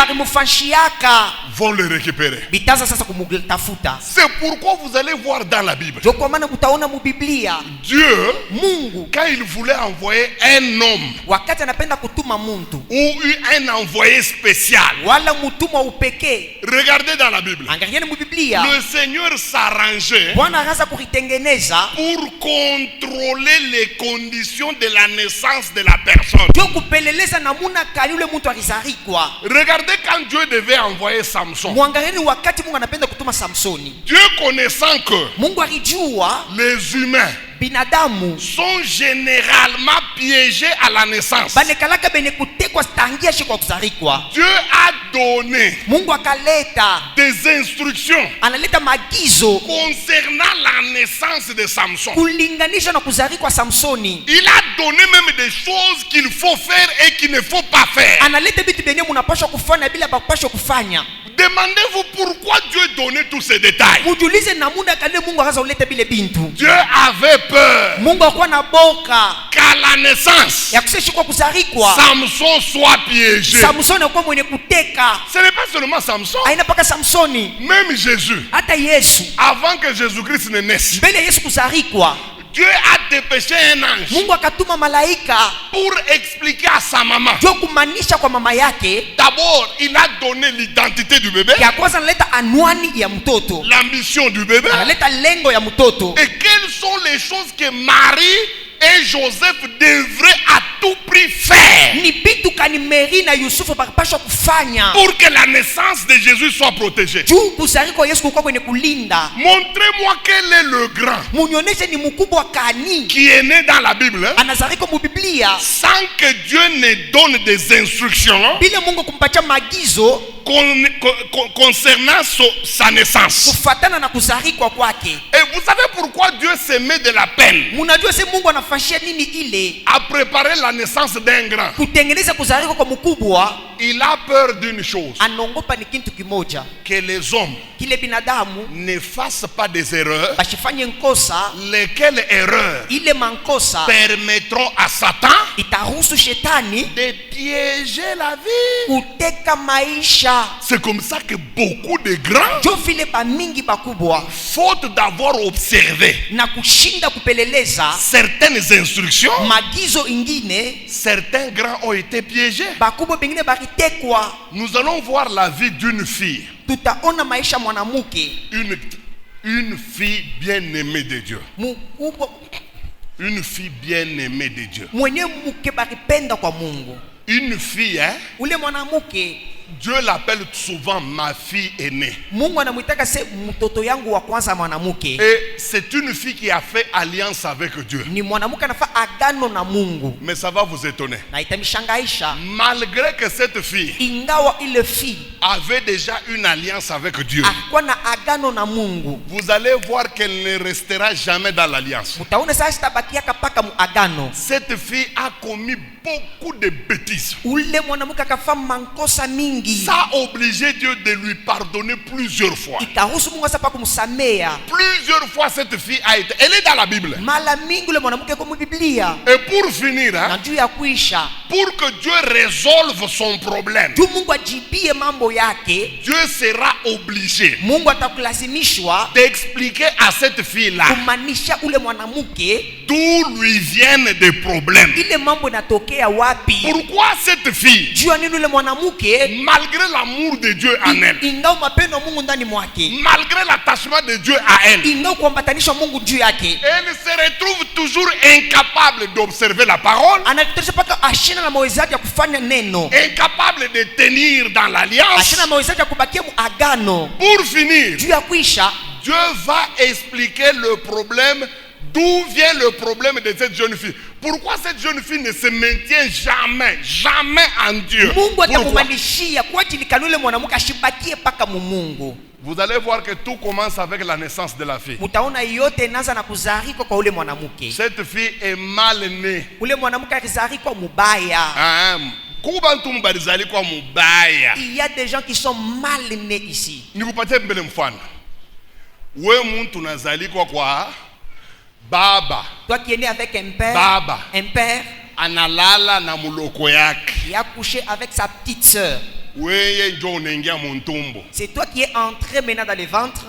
vont le récupérer. C'est pourquoi vous allez voir dans la Bible, Dieu, quand il voulait envoyer un homme ou un envoyé spécial, regardez dans la Bible, le Seigneur s'arrangeait pour contrôler les conditions de la naissance de la personne. Regardez quand Dieu devait envoyer Samson. Dieu connaissant que Mungu alijua les humains binadamu sont généralement piégés à la naissance, banekalaka bene kutekwa tangia shikwa kuzarikwa. Dieu a donné Mungu akaleta, des instructions analeta maagizo concernant la naissance de Samson. kulinganisha na kuzarikwa Samsoni. Il a donné même des choses qu'il faut faire et qu'il ne faut pas faire. Analeta vitu benye munapaswa kufanya bila bakupaswa kufanya. Demandez-vous pourquoi Dieu donnait tous ces détails. Mujulize namuna kale Mungu akaza uleta bile bintu. Dieu avait peur Mungu akuwa na boka qu'à la naissance, ya kuseshikwa kuzarikwa Samson soit piégé. Samsoni akuwa mwenye kuteka. Ce n'est pas seulement Samson, Aina paka Samsoni, même Jésus, hata Yesu avant que Jésus-Christ ne naisse, mbele Yesu kuzarikwa, Dieu a dépêché un ange Mungu akatuma malaika pour expliquer à sa maman. jo kumanisha kwa mama yake. D'abord, il a donné l'identité du bébé, Ya kwanza analeta anwani ya mtoto, l'ambition du bébé, analeta lengo ya mtoto, et quelles sont les choses que Marie et Joseph devraient à tout prix faire ni bitu kani Mary na Yusufu bakapashwa kufanya pour que la naissance de Jésus soit protégée. juu kuzarikwa Yesu kukuwa kwenye kulinda. Montrez-moi quel est le grand Munyonyeshe ni mkubwa kani qui est né dans la Bible, hein, anazarikwa mu Biblia sans que Dieu ne donne des instructions bila Mungu kumpatia maagizo concernant sa naissance. kufatana na kuzarikwa kwake. Et vous savez pourquoi Dieu se met de la peine Munajua se Mungu anafashia nini ile à préparer la naissance d'un grand? kutengeneza kuzarikwa kwa mkubwa? Il a peur d'une chose, Anongopa ni kitu kimoja, que les hommes kile binadamu ne fassent pas des erreurs, bashifanye nkosa, lesquelles erreurs ile mankosa permettront à Satan itaruhusu shetani de piéger la vie. kuteka maisha. C'est comme ça que beaucoup de grands, Jo vile bamingi bakubwa faute d'avoir observé na kushinda kupeleleza certaines instructions, magizo ingine, certains grands ont été piégés. bakubwa bengine baritekwa. Nous allons voir la vie d'une fille, Tutaona maisha mwanamke une fille bien-aimée de Dieu. mkubwa Une fille bien-aimée de Dieu. mwenye mke baripenda kwa Mungu. Une fille, hein, Ule mwanamke Dieu l'appelle souvent ma fille aînée. Mungu anamuitaka se mtoto yangu wa kwanza mwanamke. Et c'est une fille qui a fait alliance avec Dieu. Ni mwanamke anafa agano na Mungu. Mais ça va vous étonner. Na itamishangaisha Malgré que cette fille ingawa ile fille avait déjà une alliance avec Dieu, alikuwa na agano na Mungu, vous allez voir qu'elle ne restera jamais dans l'alliance. utaona sasa tabakiaka paka mu agano. Cette fille a commis beaucoup de bêtises. Ule mwanamke akafa mankosa mingi. Ça a obligé Dieu de lui pardonner plusieurs fois. Itaruhusu Mungu sasa pa kumsamea. Plusieurs fois cette fille a été... Elle est dans la Bible. Mala mingi ule mwanamke kwa Biblia. Et pour finir, Na hein, juu ya kuisha, pour que Dieu résolve son problème, juu Mungu ajibie mambo yake, Dieu sera obligé Mungu atakulazimishwa d'expliquer à cette fille-là kumanisha ule mwanamke d'où lui viennent des problèmes. ile mambo inatokea wapi. Pourquoi cette fille, Juu ya nini ule mwanamke malgré l'amour de Dieu en elle, ingao mapendo ya Mungu ndani mwake, malgré l'attachement de Dieu à elle, ingao kuambatanisha Mungu juu yake, elle se retrouve toujours incapable d'observer la parole, anakutesha paka ashina na mawezaji ya kufanya neno, incapable de tenir dans l'alliance. ashina na mawezaji ya kubakia mu agano. Pour finir, Juu ya kuisha, Dieu va expliquer le problème, d'où vient le problème de cette jeune fille. Pourquoi cette jeune fille ne se maintient jamais en Dieu? Mungu Pourquoi? atakumanishia kwa ajili kanule mwanamke ashibakie paka mu Mungu. Vous allez voir que tout commence avec la naissance de la fille. Mutaona yote inaanza na kuzarikwa kwa ule mwanamke. Cette fille est mal née. Ule mwanamke alizarikwa mubaya. Kubantu mbalizali kwa mubaya. Il y a des gens qui sont mal nés ici. Nikupatie mbele mfano. We muntu nazalikwa kwa baba. Toi qui es né avec un père, Baba. un père Analala na muloko yake. qui a couché avec sa petite sœur. Weye njo unengia muntumbo. C'est toi qui es entré maintenant dans le ventre.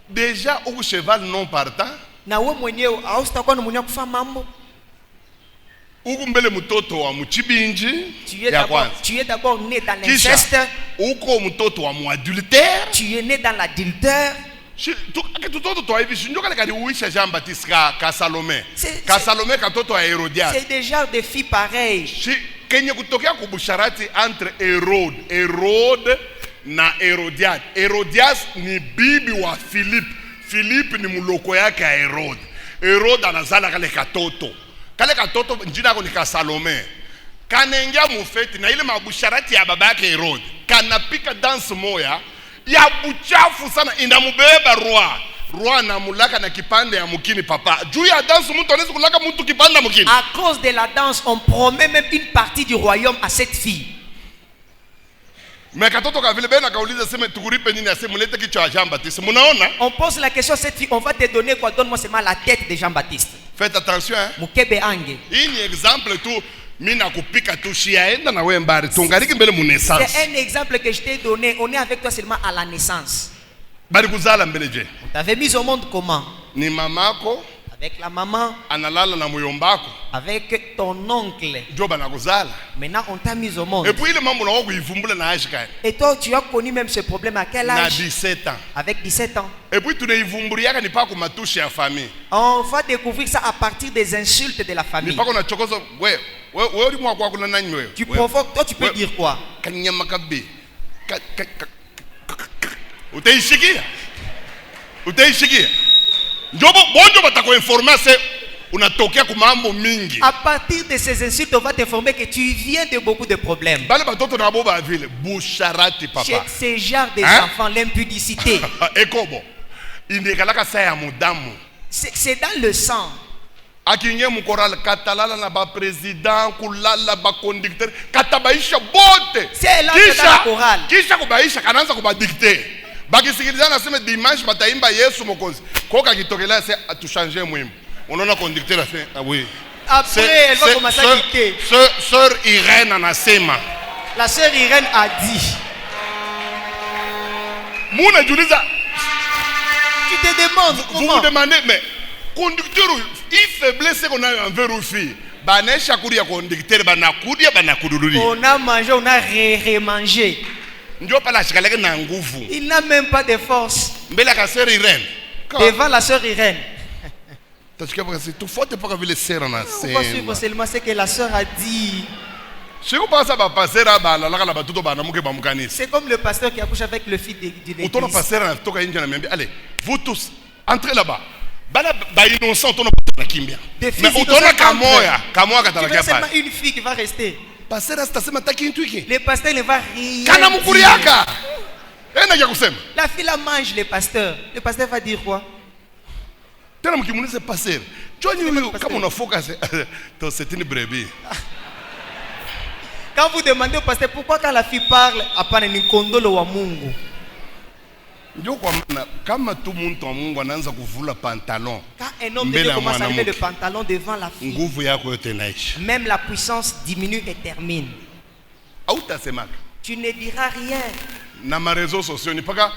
Déjà au cheval non partant. Na wewe mwenyewe hausitakuwa na mwenyewe kufa mambo. Uku mbele mtoto wa mchibinji ya kwanza. Tu es d'abord né dans l'inceste. Uko mtoto wa muadultère. Tu es né dans l'adultère. Tutoto twa hivi shinjoka lekali uisha Jean Baptiste ka Salome. Ka Salome katoto wa Herodias. C'est des genres de filles pareilles. Kenye kutokea kubusharati entre Herode na Herodias. Herodias ni bibi wa Philippe. Philippe ni muloko yake ya Herode. Herode anazala kale katoto. Kale katoto njina yako ni Salome. Kanengia mufeti na ile mabusharati ya baba yake Herode. Kanapika dance moya ya buchafu sana inamubeba roi. Roi anamulaka na kipande ya mukini papa. Juu ya dance mtu anaweza kulaka mtu kipande mukini. À cause de la danse, on promet même une partie du royaume à cette fille. Mais katoto ka vile bena kauliza sema tukuripe nini aseme mulete kichwa cha Jean-Baptiste. Munaona? On pose la question à cette fille, on va te donner quoi? Donne-moi seulement la tête de Jean-Baptiste. Faites attention hein. Mukebe ange. Hii ni exemple tu mina kupika tu shiaenda na wewe mbari. Tungariki mbele mu naissance. C'est un exemple que je t'ai donné. On est avec toi seulement à la naissance. Bari kuzala mbele je. On t'avait mis au monde comment? Ni mamako avec la maman, analala na muyombako, avec ton oncle. Ndio banakuzala. Maintenant on t'a mis au monde. Et puis ile mambo na kuivumbula na âge gani? Et toi tu as connu même ce problème à quel âge? Na 17 ans. Avec 17 ans. Et puis tunaivumbuliaka ni pa ku matushe ya famille. On va découvrir ça à partir des insultes de la famille. Ni pa kuna chokoza wewe uli mwa kwa kuna nani wewe? Tu provoques, toi tu peux dire quoi? Kanyama kabe. Utaishikia? Utaishikia? Njobo bonjo batako informer se unatokea ku mambo mingi. À partir de ces insultes, on va t'informer que tu viens de beaucoup de problèmes. Bale batoto na boba vile busharati papa. Chez ces genre des enfants, l'impudicité. Ekobo. Indikalaka sa ya mudamu. C'est dans le sang. Akinye mukoral katalala na ba president kulala ba conducteur katabaisha bote. C'est là que dans la chorale. Kisha kubaisha kanaanza kubadicter. Bakisikilizana nasema dimanche bataimba Yesu Mokozi. Koka kitokelea se atuchanger mwimbo. Unaona conducteur a fait ah oui. Après elle va commencer à dicter. Sœur Irène anasema. La sœur Irène a dit. Muna juliza. Tu te demandes comment? Vous vous demandez mais conducteur il faiblesse qu'on a envers une fille. Banesha kuria conducteur banakudia banakududulia. On a mangé, on a remangé. Il n'a même pas de force. Devant la sœur Irène. Tu On va suivre seulement ce que la sœur a dit. C'est comme le pasteur qui accouche avec le fils de l'église. Allez, vous tous, entrez là-bas. Innocent, mais tu veux seulement une fille qui va rester. Le pasteur ne va rien dire. La fille la mange le pasteur. Le pasteur va dire quoi? C'est une brebis. Quand vous demandez au pasteur pourquoi quand la fille parle, apana ni kondolo wa Mungu. Quand un homme de Dieu commence à lever le pantalon devant la fille, même la puissance diminue et termine. Tu ne diras rien. Na ma réseaux sociaux ni paka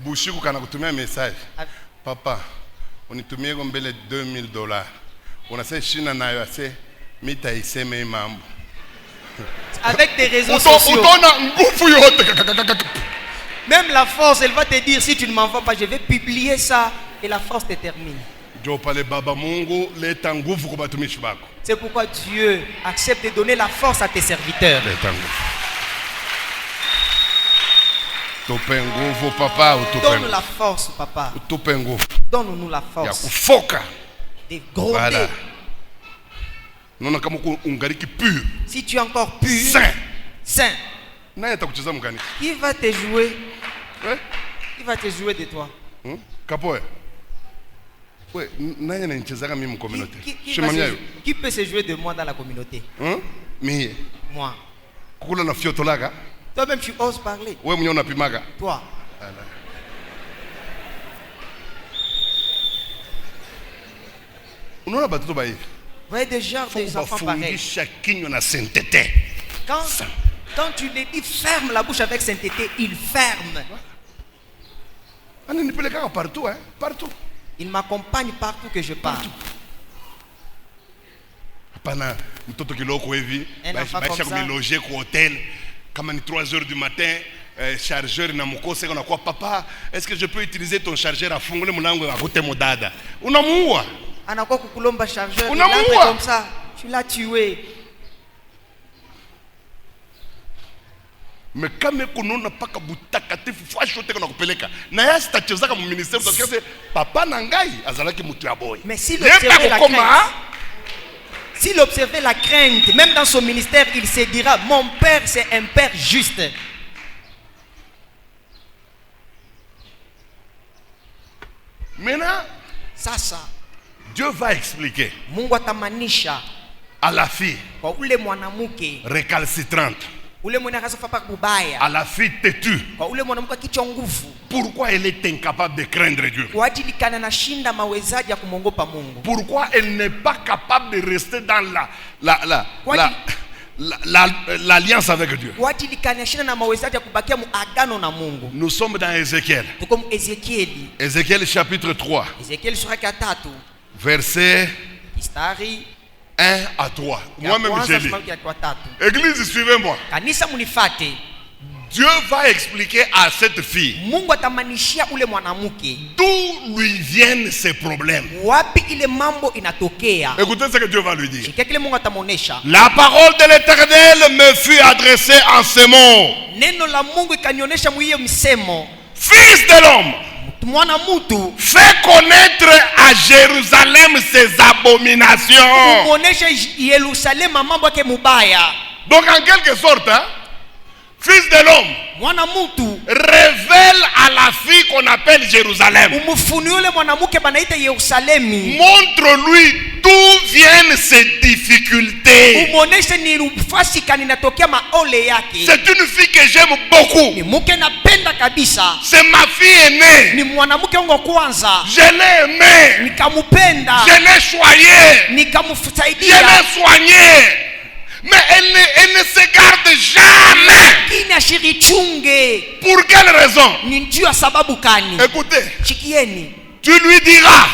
bushiku kana kutumia message. Papa, unitumie mbele $2000. Unasema shina nayo ase mita iseme mambo. Avec des réseaux sociaux. Même la force, elle va te dire si tu ne m'envoies pas, je vais publier ça et la force te termine. C'est pourquoi Dieu accepte de donner la force à tes serviteurs. Donne-nous la force, papa. Donne-nous la force. De gronder. Si tu es encore pur, saint. Qui va te jouer? Qui va te jouer de toi? Qui peut se jouer de moi dans la communauté? Moi. Toi-même tu oses parler. Toi. Vous voyez déjà des enfants pareils. Quand tu les dis ferme la bouche avec sainteté, ils ferment. Partout. Il m'accompagne partout que je pars. Un enfant comme ça. Comme 3h du matin, chargeur na mukose on a quoi papa, est-ce que je peux utiliser ton chargeur à fongole mulango à côté modada? Unamuua. Anakuwa kukulomba chargeur comme ça. Tu l'as tué. Mais kama kunona paka butakatifu fasho teka na kupeleka na yeye sitachezaka mu ministère parce que c'est papa nangai azalaki mutu ya boy. Mais s'il observait la crainte, s'il observait la crainte, même dans son ministère, il se dira mon père c'est un père juste. Maintenant, ça Dieu va expliquer Mungu atamanisha à la fille kwa ule mwanamke récalcitrante, ule mwana akasofapa kubaya, à la fille têtue, kwa ule mwanamke kichwa nguvu, pourquoi elle est incapable de craindre Dieu? kwa ajili kana nashinda mawezaji ya kumongopa Mungu. Pourquoi elle n'est pas capable de rester dans l'alliance avec Dieu? Kwa ajili kana nashinda na mawezaji ya kubakia muagano na Mungu. Nous sommes dans Ézéchiel. Tuko mu Ezekieli. Ézéchiel chapitre 3. Ezekieli sura ya 3. Verset Mistari 1 à 3. Moi-même j'ai lu. Église, suivez-moi. Kanisa munifate. Dieu va expliquer à cette fille Mungu atamanishia ule mwanamke d'où lui viennent ces problèmes. Wapi ile mambo inatokea. Écoutez ce que Dieu va lui dire. Sikia kile Mungu atamuonesha. La parole de l'Éternel me fut adressée en ce mot. Neno la Mungu ikanionyesha mwiyo msemo. Fils de l'homme, mwana mutu, fais connaître à Jérusalem ses abominations. Umuonesha Yerusalemu mambo yake mubaya. Donc en quelque sorte, hein, fils de l'homme, mwana mutu, révèle à la fille qu'on appelle Jérusalem. Umufunulie mwanamke banaita Yerusalemu. Montre-lui d'où viennent ces difficultés. Umuoneshe ni rufasi kani natokea maole yake. C'est une fille que j'aime beaucoup. Ni mke napenda kabisa. C'est ma fille aînée. Ni mwanamke wangu kwanza. Je l'ai aimée. Nikamupenda. Je l'ai choyée. Nikamsaidia. Je l'ai soignée. Mais elle ne se garde jamais. Pour quelle raison? Écoutez. Tu lui diras.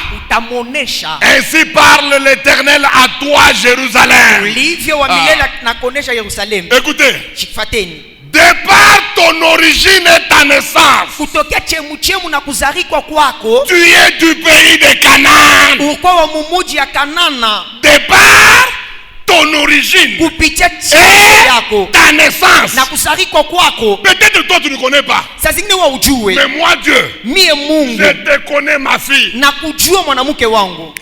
Ainsi parle l'Éternel à toi, Jérusalem. Écoutez. De par ton origine et ta naissance, tu es du pays de Canaan. De par ton origine et ta naissance. Peut-être toi tu ne connais pas. Mais moi Dieu, je te connais ma fille.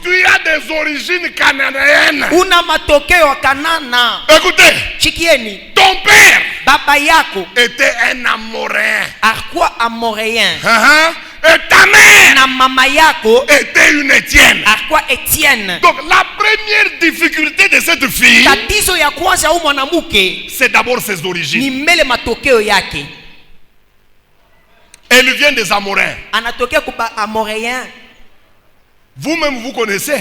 Tu as des origines cananéennes. Écoutez, ton père était un Amoréen. Et ta mère était une Étienne. Donc la première difficulté de cette fille, c'est d'abord ses origines. Elle vient des Amoréens. Vous-même vous connaissez.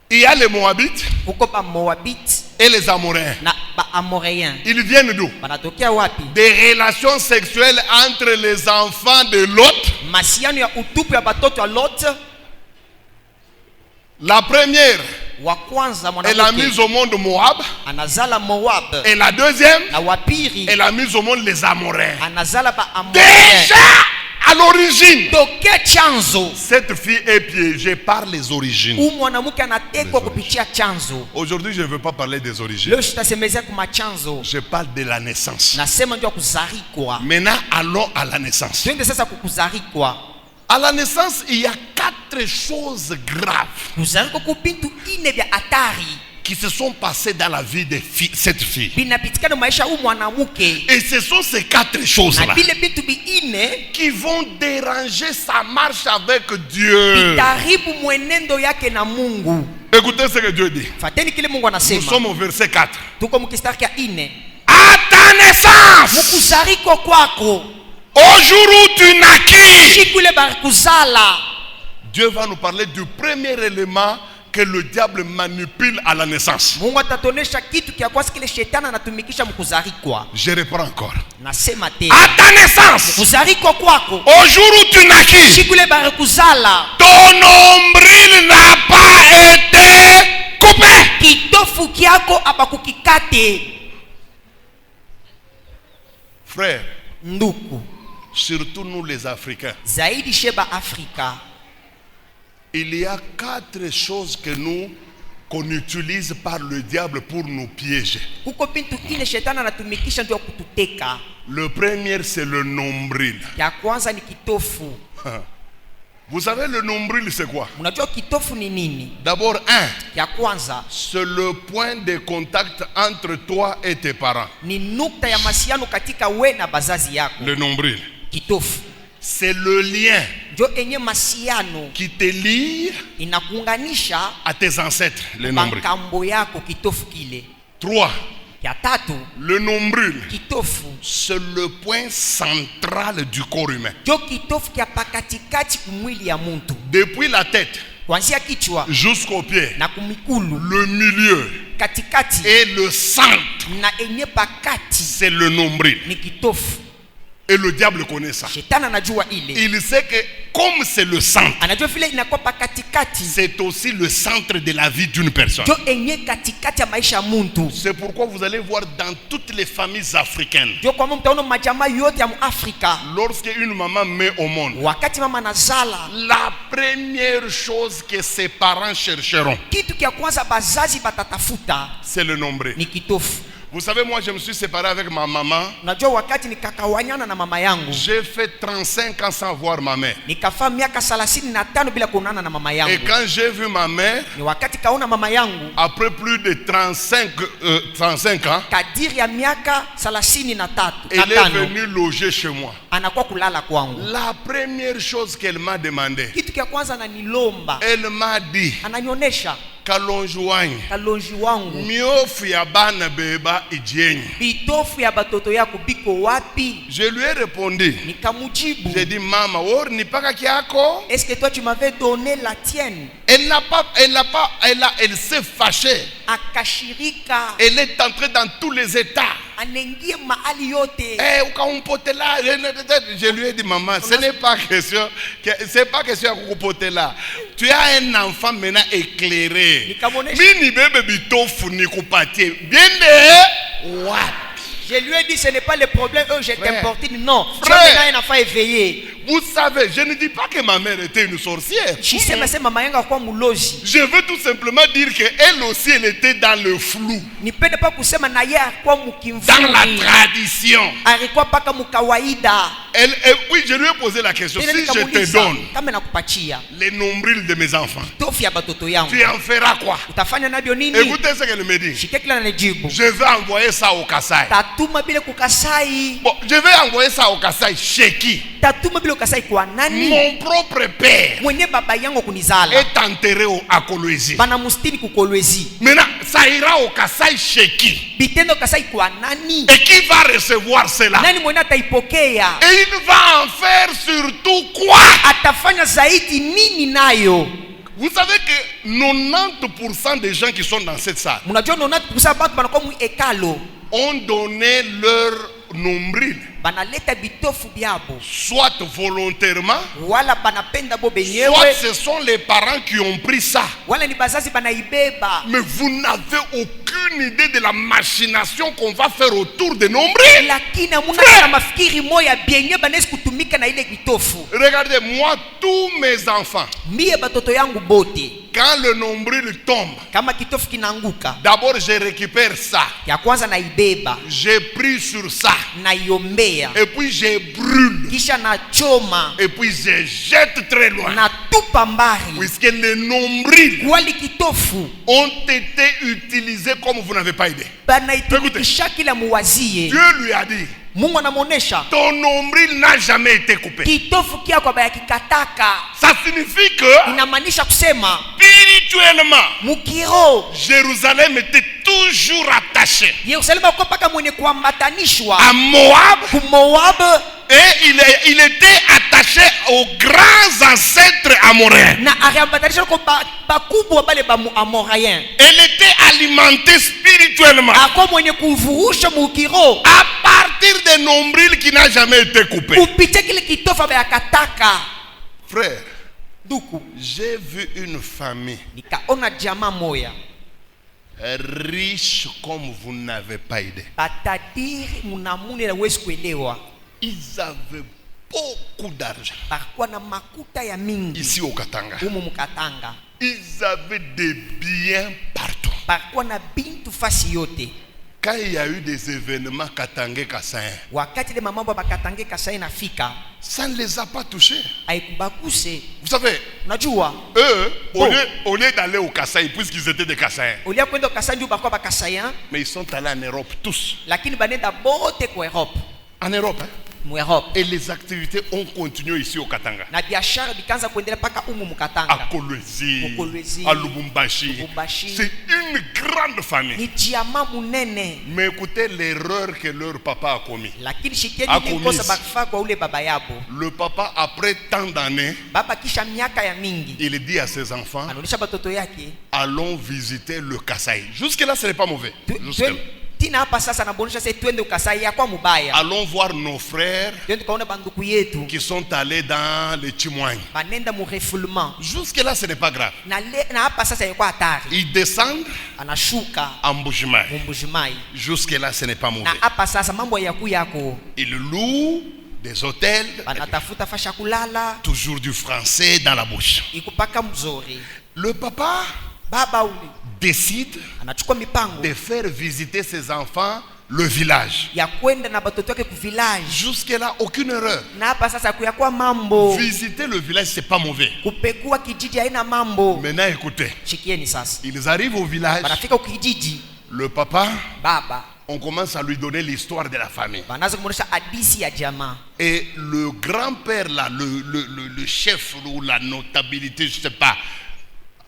Il y a les Moabites et les Amoréens. Ils viennent d'où? Des relations sexuelles entre les enfants de Lot. La première, elle a mis au monde Moab. Et la deuxième, elle a mis au monde les Amoréens. Déjà à l'origine, cette fille est piégée par les origines. Aujourd'hui, je ne veux pas parler des origines. Je parle de la naissance. Maintenant, allons à la naissance. À la naissance, il y a 4 choses graves qui se sont passées dans la vie de cette fille. Et ce sont ces 4 choses-là qui vont déranger sa marche avec Dieu. Écoutez ce que Dieu dit. Nous sommes au verset 4. À ta naissance, au jour où tu naquis, Dieu va nous parler du premier élément que le diable manipule à la naissance. Je reprends encore. À ta naissance, au jour où tu naquis, ton nombril n'a pas été coupé. Frère, surtout nous les Africains, il y a 4 choses que nous qu'on utilise par le diable pour nous piéger. Le premier, c'est le nombril. Vous savez, le nombril, c'est quoi? D'abord, c'est le point de contact entre toi et tes parents. Le nombril. C'est le lien qui te lie à tes ancêtres, le nombril. 3. Le nombril, c'est le point central du corps humain. Depuis la tête jusqu'au pied, le milieu et le centre, c'est le nombril. Et le diable connaît ça. Il sait que comme c'est le centre, c'est aussi le centre de la vie d'une personne. C'est pourquoi vous allez voir dans toutes les familles africaines, lorsque une maman met au monde, la première chose que ses parents chercheront, c'est le nombril. Vous savez, moi je me suis séparé avec ma maman. J'ai fait 35 ans sans voir ma mère. Et quand j'ai vu ma mère, après plus de 35 ans, elle est venue loger chez moi. La première chose qu'elle m'a demandé, elle m'a dit, kalonjuwanyi miofu ya bana beba ijenyi. Je lui ai répondu, j'ai dit, maman, or ni paka kiako? Est-ce que toi tu m'avais donné la tienne? Elle s'est fâchée. Elle est entrée dans tous les états. Je lui ai dit, maman, ce n'est pas question, c'est pas question de couper là. Tu as un enfant maintenant éclairé. Mini bébé bitofu ni kupati. Bien de what? Je lui ai dit, ce n'est pas le problème, je t'importune. Non, tu as maintenant un enfant éveillé. Vous savez, je ne dis pas que ma mère était une sorcière. Je veux tout simplement dire qu'elle aussi, elle était dans le flou. Dans la tradition. Oui, je lui ai posé la question. Si je te donne les nombrils de mes enfants, tu en feras quoi? Écoutez ce qu'elle me dit. Je vais envoyer ça au Kassai. Bon, je vais envoyer ça au Kassai. Chez qui? Mon propre père est enterré à Kolwezi. Maintenant, ça ira au Kassai chez qui? Et qui va recevoir cela? Et il va en faire surtout quoi? Vous savez que 90% des gens qui sont dans cette salle ont donné leur nombril, soit volontairement, soit ce sont les parents qui ont pris ça. Mais vous n'avez aucune idée de la machination qu'on va faire autour des nombrils. Regardez, moi, tous mes enfants, quand le nombril tombe, d'abord je récupère ça, je prie sur ça, et puis je brûle, et puis je jette très loin, puisque les nombrils ont été utilisés comme vous n'avez pas idée. Écoutez, Dieu lui a dit, ton nombril n'a jamais été coupé. Ça signifie que spirituellement, Jérusalem était toujours attaché à Moab. Et il était attaché aux grands ancêtres amoréens. Elle était alimentée spirituellement à partir des nombrils qui n'a jamais été coupé. Frère, j'ai vu une famille riche comme vous n'avez pas idée. Ils avaient beaucoup d'argent. Ici au Katanga. Ils avaient des biens partout. Parkuwa na bintu fasi yote. Quand il y a eu des événements Katangé Kassaïen, Wakati le mambo bakatange Kasai na fika, ça ne les a pas touchés. haikubakuse. Vous savez, Unajua? eux, au lieu d'aller au Kassaï, puisqu'ils étaient des Kassaïens, Ulia kwenda Kasai ndio bakwa bakasayan, mais ils sont allés en Europe tous. lakini banenda bote kwa Europe. En Europe, hein? Mu Europe. Et les activités ont continué ici au Katanga. Na biashara bikaanza kuendelea paka umu À mukatanga. Kolwezi, à Lubumbashi. C'est une grande famille. Ni diama munene. Mais écoutez l'erreur que leur papa a commis. Lakini shikieni ni kosa bakfa kwa ule baba yabo. Le papa, après tant d'années, Baba kisha miaka ya mingi, il dit à ses enfants, anaonesha batoto yake, allons visiter le Kasaï. Jusque-là, ce n'est pas mauvais. Jusque-là. Tina hapa sasa nabonesha sasa twende Kasai ya kwa mubaya. Allons voir nos frères Twende kaona banduku yetu qui sont allés dans les Chimouang. banenda mu refoulement. Jusque-là, ce n'est pas grave. Na hapa sasa yako hatari. Ils descendent Anashuka en Mbujimai. Mbujimai. Jusque-là, ce n'est pas mauvais. Na hapa sasa mambo yaku yako. Ils louent des hôtels, Banatafuta fasha kulala, toujours du français dans la bouche. ikupaka mzuri. Le papa Baba ule décide anachukua mipango de faire visiter ses enfants le village. ya kwenda na batoto wake ku village. Jusque-là, aucune erreur. Na hapa sasa kuyakwa mambo. Visiter le village, c'est pas mauvais. Kupekua kijiji haina mambo. Maintenant, écoutez. Shikieni sasa. Ils arrivent au village. Banafika kijiji. Le papa, Baba on commence à lui donner l'histoire de la famille. banaanza kumuonesha hadisi ya jamaa. Et le grand-père là, le chef ou la notabilité, je sais pas,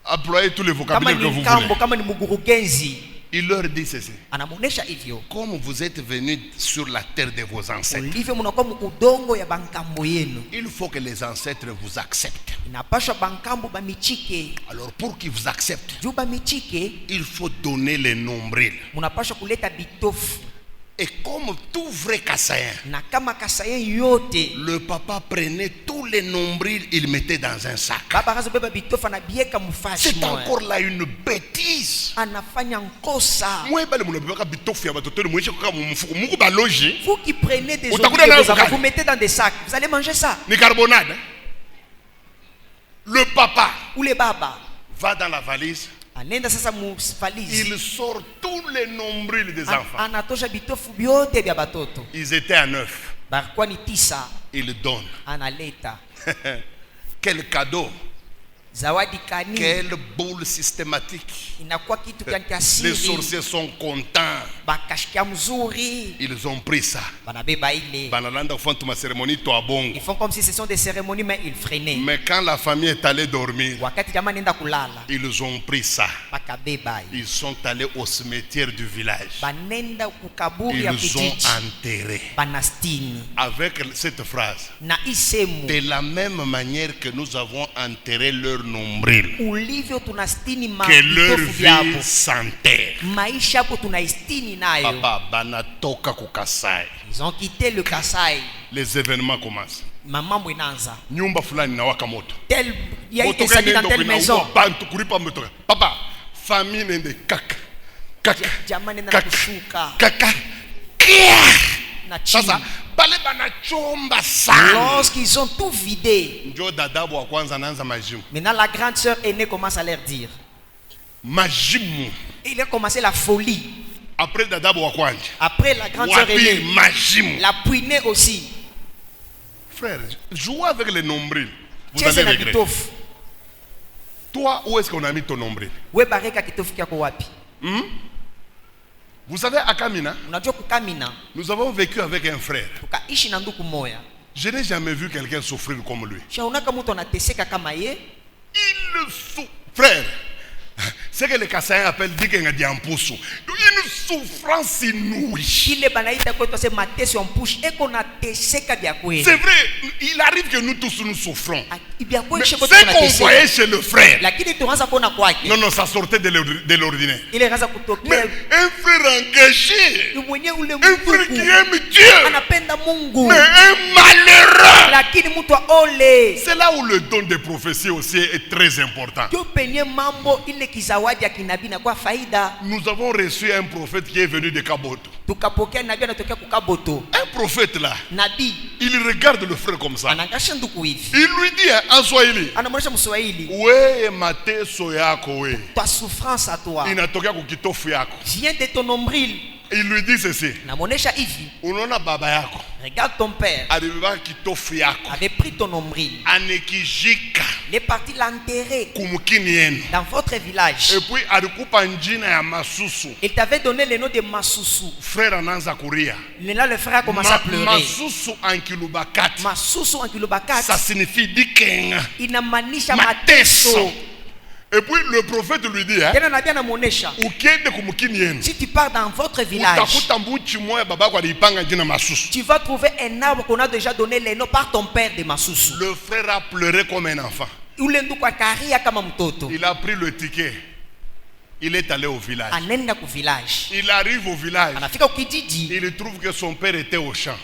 employez tous les vocabulaires que vous voulez. Kama ni mugurugenzi, Il leur dit ceci. anamuonesha hivyo. Comme vous êtes venus sur la terre de vos ancêtres, Ulivyo mnakuwa udongo ya bankambo yenu. il faut que les ancêtres vous acceptent. Inapaswa bankambo bamichike. Alors pour qu'ils vous acceptent, Juu bamichike, il faut donner les nombrils. mnapaswa kuleta bitofu. Et comme tout vrai Kassaïen, Na kama Kasayen yote, le papa prenait tous les nombrils, il mettait dans un sac. baba akazo beba bitofu anabieka mfashi C'est moya. encore là une bêtise. Anafanya nkosa. Moi, bale munabeba bitofu ya batoto ni mwisho kwa mfuko muko baloji. Vous qui prenez des Utakuta olives, nayo vous mettez dans des sacs. Vous allez manger ça. Ni carbonade. Le papa Ou les baba. va dans la valise. Anenda sasa mu valise. Il sort tous les nombrils des enfants. Anatosha bitofu byote bya batoto. Ils étaient à 9. Barkuwa ni 9. Il donne. Analeta. Quel cadeau. Zawadi kani. Quelle boule systématique. Inakuwa kitu Les kiasiri. sorciers sont contents. Bakashikia mzuri. Ils ont pris ça. Banabeba ile. Banalanda font ma cérémonie to abongo. Ils font comme si ce sont des cérémonies mais ils freinaient. Mais quand la famille est allée dormir, Wakati jamaa nenda kulala. ils ont pris ça. Bakabeba. Ils sont allés au cimetière du village. Banenda kukaburi ya Ils ont kijiji. enterré. Banastini. Avec cette phrase. Na isemu. De la même manière que nous avons enterré leur nombril, Ulivyo tunastini que leur mabitofu vyabo. vie s'enterre. Maisha hapo tunaistini nayo. Papa, banatoka kukasai. Ils ont quitté le Kasai. Les événements commencent. Mamambo inaanza. Nyumba fulani inawaka moto. Tel, il y a eu Moto des amis dans kende telle ndo maison. kunaua bantu kulipa moto. Papa, famille nende kaka. Kaka. Jamaa nenda Kaka. kushuka. Kaka. Kia. Na chini. Sasa pale banachomba sana. Lorsqu'ils ont tout vidé, Njo dadabu wa kwanza anaanza majimu. maintenant la grande sœur aînée commence à leur dire. Majimu. Il a commencé la folie. Après dadabu wa kwanza. Après la grande sœur Wapi aînée, majimu. la puinée aussi. Frère, jouez avec les nombrils. Vous Chese allez na regretter. kitofu. Toi, où est-ce qu'on a mis ton nombril? We bareka kitofu kyako wapi? Vous savez, à Kamina, Unajua kukamina, nous avons vécu avec un frère. tukaishi na nduku moya. Je n'ai jamais vu quelqu'un souffrir comme lui. Shaunaka mtu anateseka kama ye. Il souffre. Frère, c'est que les Kassaïens appellent Dikenga Diampusu. Une souffrance inouïe. Kile banaita kwetu ase mateso ya mpushi eko nateseka bya kweli. C'est vrai, il arrive que nous tous nous souffrons. Ibya Mais kweli ce sheko qu'on tunateseka. voyait chez le frère, Lakini tuanza kuona kwake. non, non, ça sortait de l'ordinaire. Ile kaanza Mais kutokea un frère engagé, ni mwenye ule un frère qui mtu aime Dieu, anapenda Mungu. mais un malheureux Lakini C'est là où le don de prophétie aussi est très important. Nous avons reçu un prophète qui est venu de Kaboto. Un prophète là, il regarde le frère comme ça. Il lui dit en Swahili, ouais, mate soyako we. Ta souffrance à toi Inatoka kukitofu yako. vient de ton nombril. Il lui dit ceci. Namonesha hivi. Unaona baba yako. Regarde ton père. Alibeba kitofu yako. Avait pris ton nombril. Anekijika. Il est parti l'enterrer Kumukini yenu. dans votre village. Et puis alikupa njina ya masusu. Il t'avait donné le nom de Masusu. Frère anaanza kuria. Là le frère a commencé à pleurer. Masusu en kilobakati. Masusu en kilobakati. Ça signifie dikenga. Inamaanisha mateso. Et puis le prophète lui dit, si tu pars dans votre village, tu vas trouver un arbre qu'on a déjà donné les noms par ton père de Masusu. Le frère a pleuré comme un enfant. Il a pris le ticket. Il est allé au village. Il arrive au village. Il trouve que son père était au champ.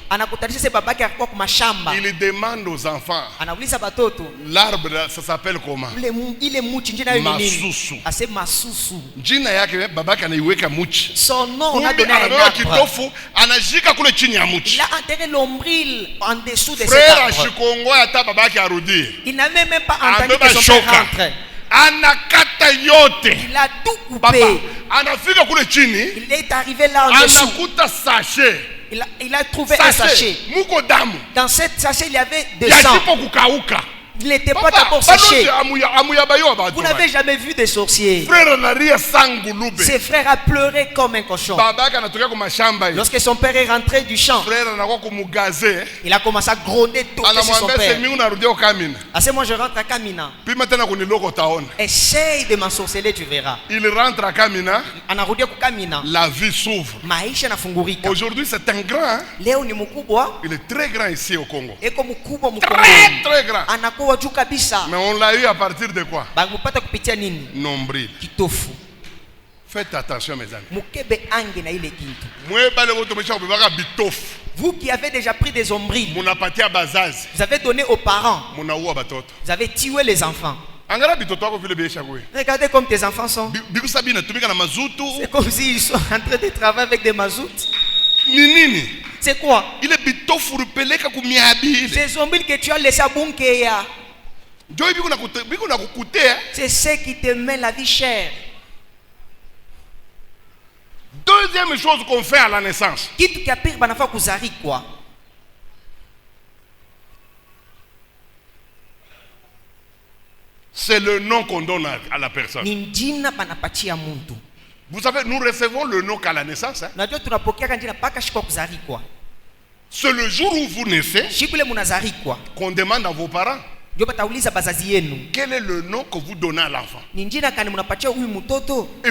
Il demande aux enfants. L'arbre, ça s'appelle comment? Masusu. Jina yake baba kanaiweka muchi. Son nom on a donné un arbre. Anajika kule chini ya muchi. Il a enterré l'ombril en dessous de cet frère arbre. Shikongo ata baba ki arudi. Il n'avait même pas entendu que son père rentrait. Anakata yote. Il a tout coupé. Papa, anafika kule chini. Il est arrivé là en dessous. Anakuta sachet. Il a trouvé un sachet. Muko damu. Dans cet sachet, il y avait de sang. Yajipo kukauka. Il n'était pas d'abord séché. Vous n'avez jamais vu des sorciers. Ses frères a pleuré comme un cochon. Lorsque son père est rentré du champ, il a commencé à gronder tout son père. Ah, c'est moi je rentre à Kamina. Essaye de m'ensorceler, tu verras. Il rentre à Kamina. Kamina. La vie s'ouvre. Aujourd'hui c'est un grand. Il est très grand ici au Congo. Très très grand. Mais on l'a eu à partir de quoi? Nombril. Faites attention mes amis. Vous qui avez déjà pris des ombrils, vous avez donné aux parents, vous avez tué les enfants. Regardez comme tes enfants sont. C'est comme s'ils sont en train de travailler avec des mazoutes. C'est quoi? Ces ombrils que tu as laissés à Bunkeya, c'est ce qui te met la vie chère. Deuxième chose qu'on fait à la naissance, c'est le nom qu'on donne à la personne. Vous savez, nous recevons le nom qu'à la naissance. C'est le jour où vous naissez qu'on demande à vos parents quel est le nom que vous donnez à l'enfant. Et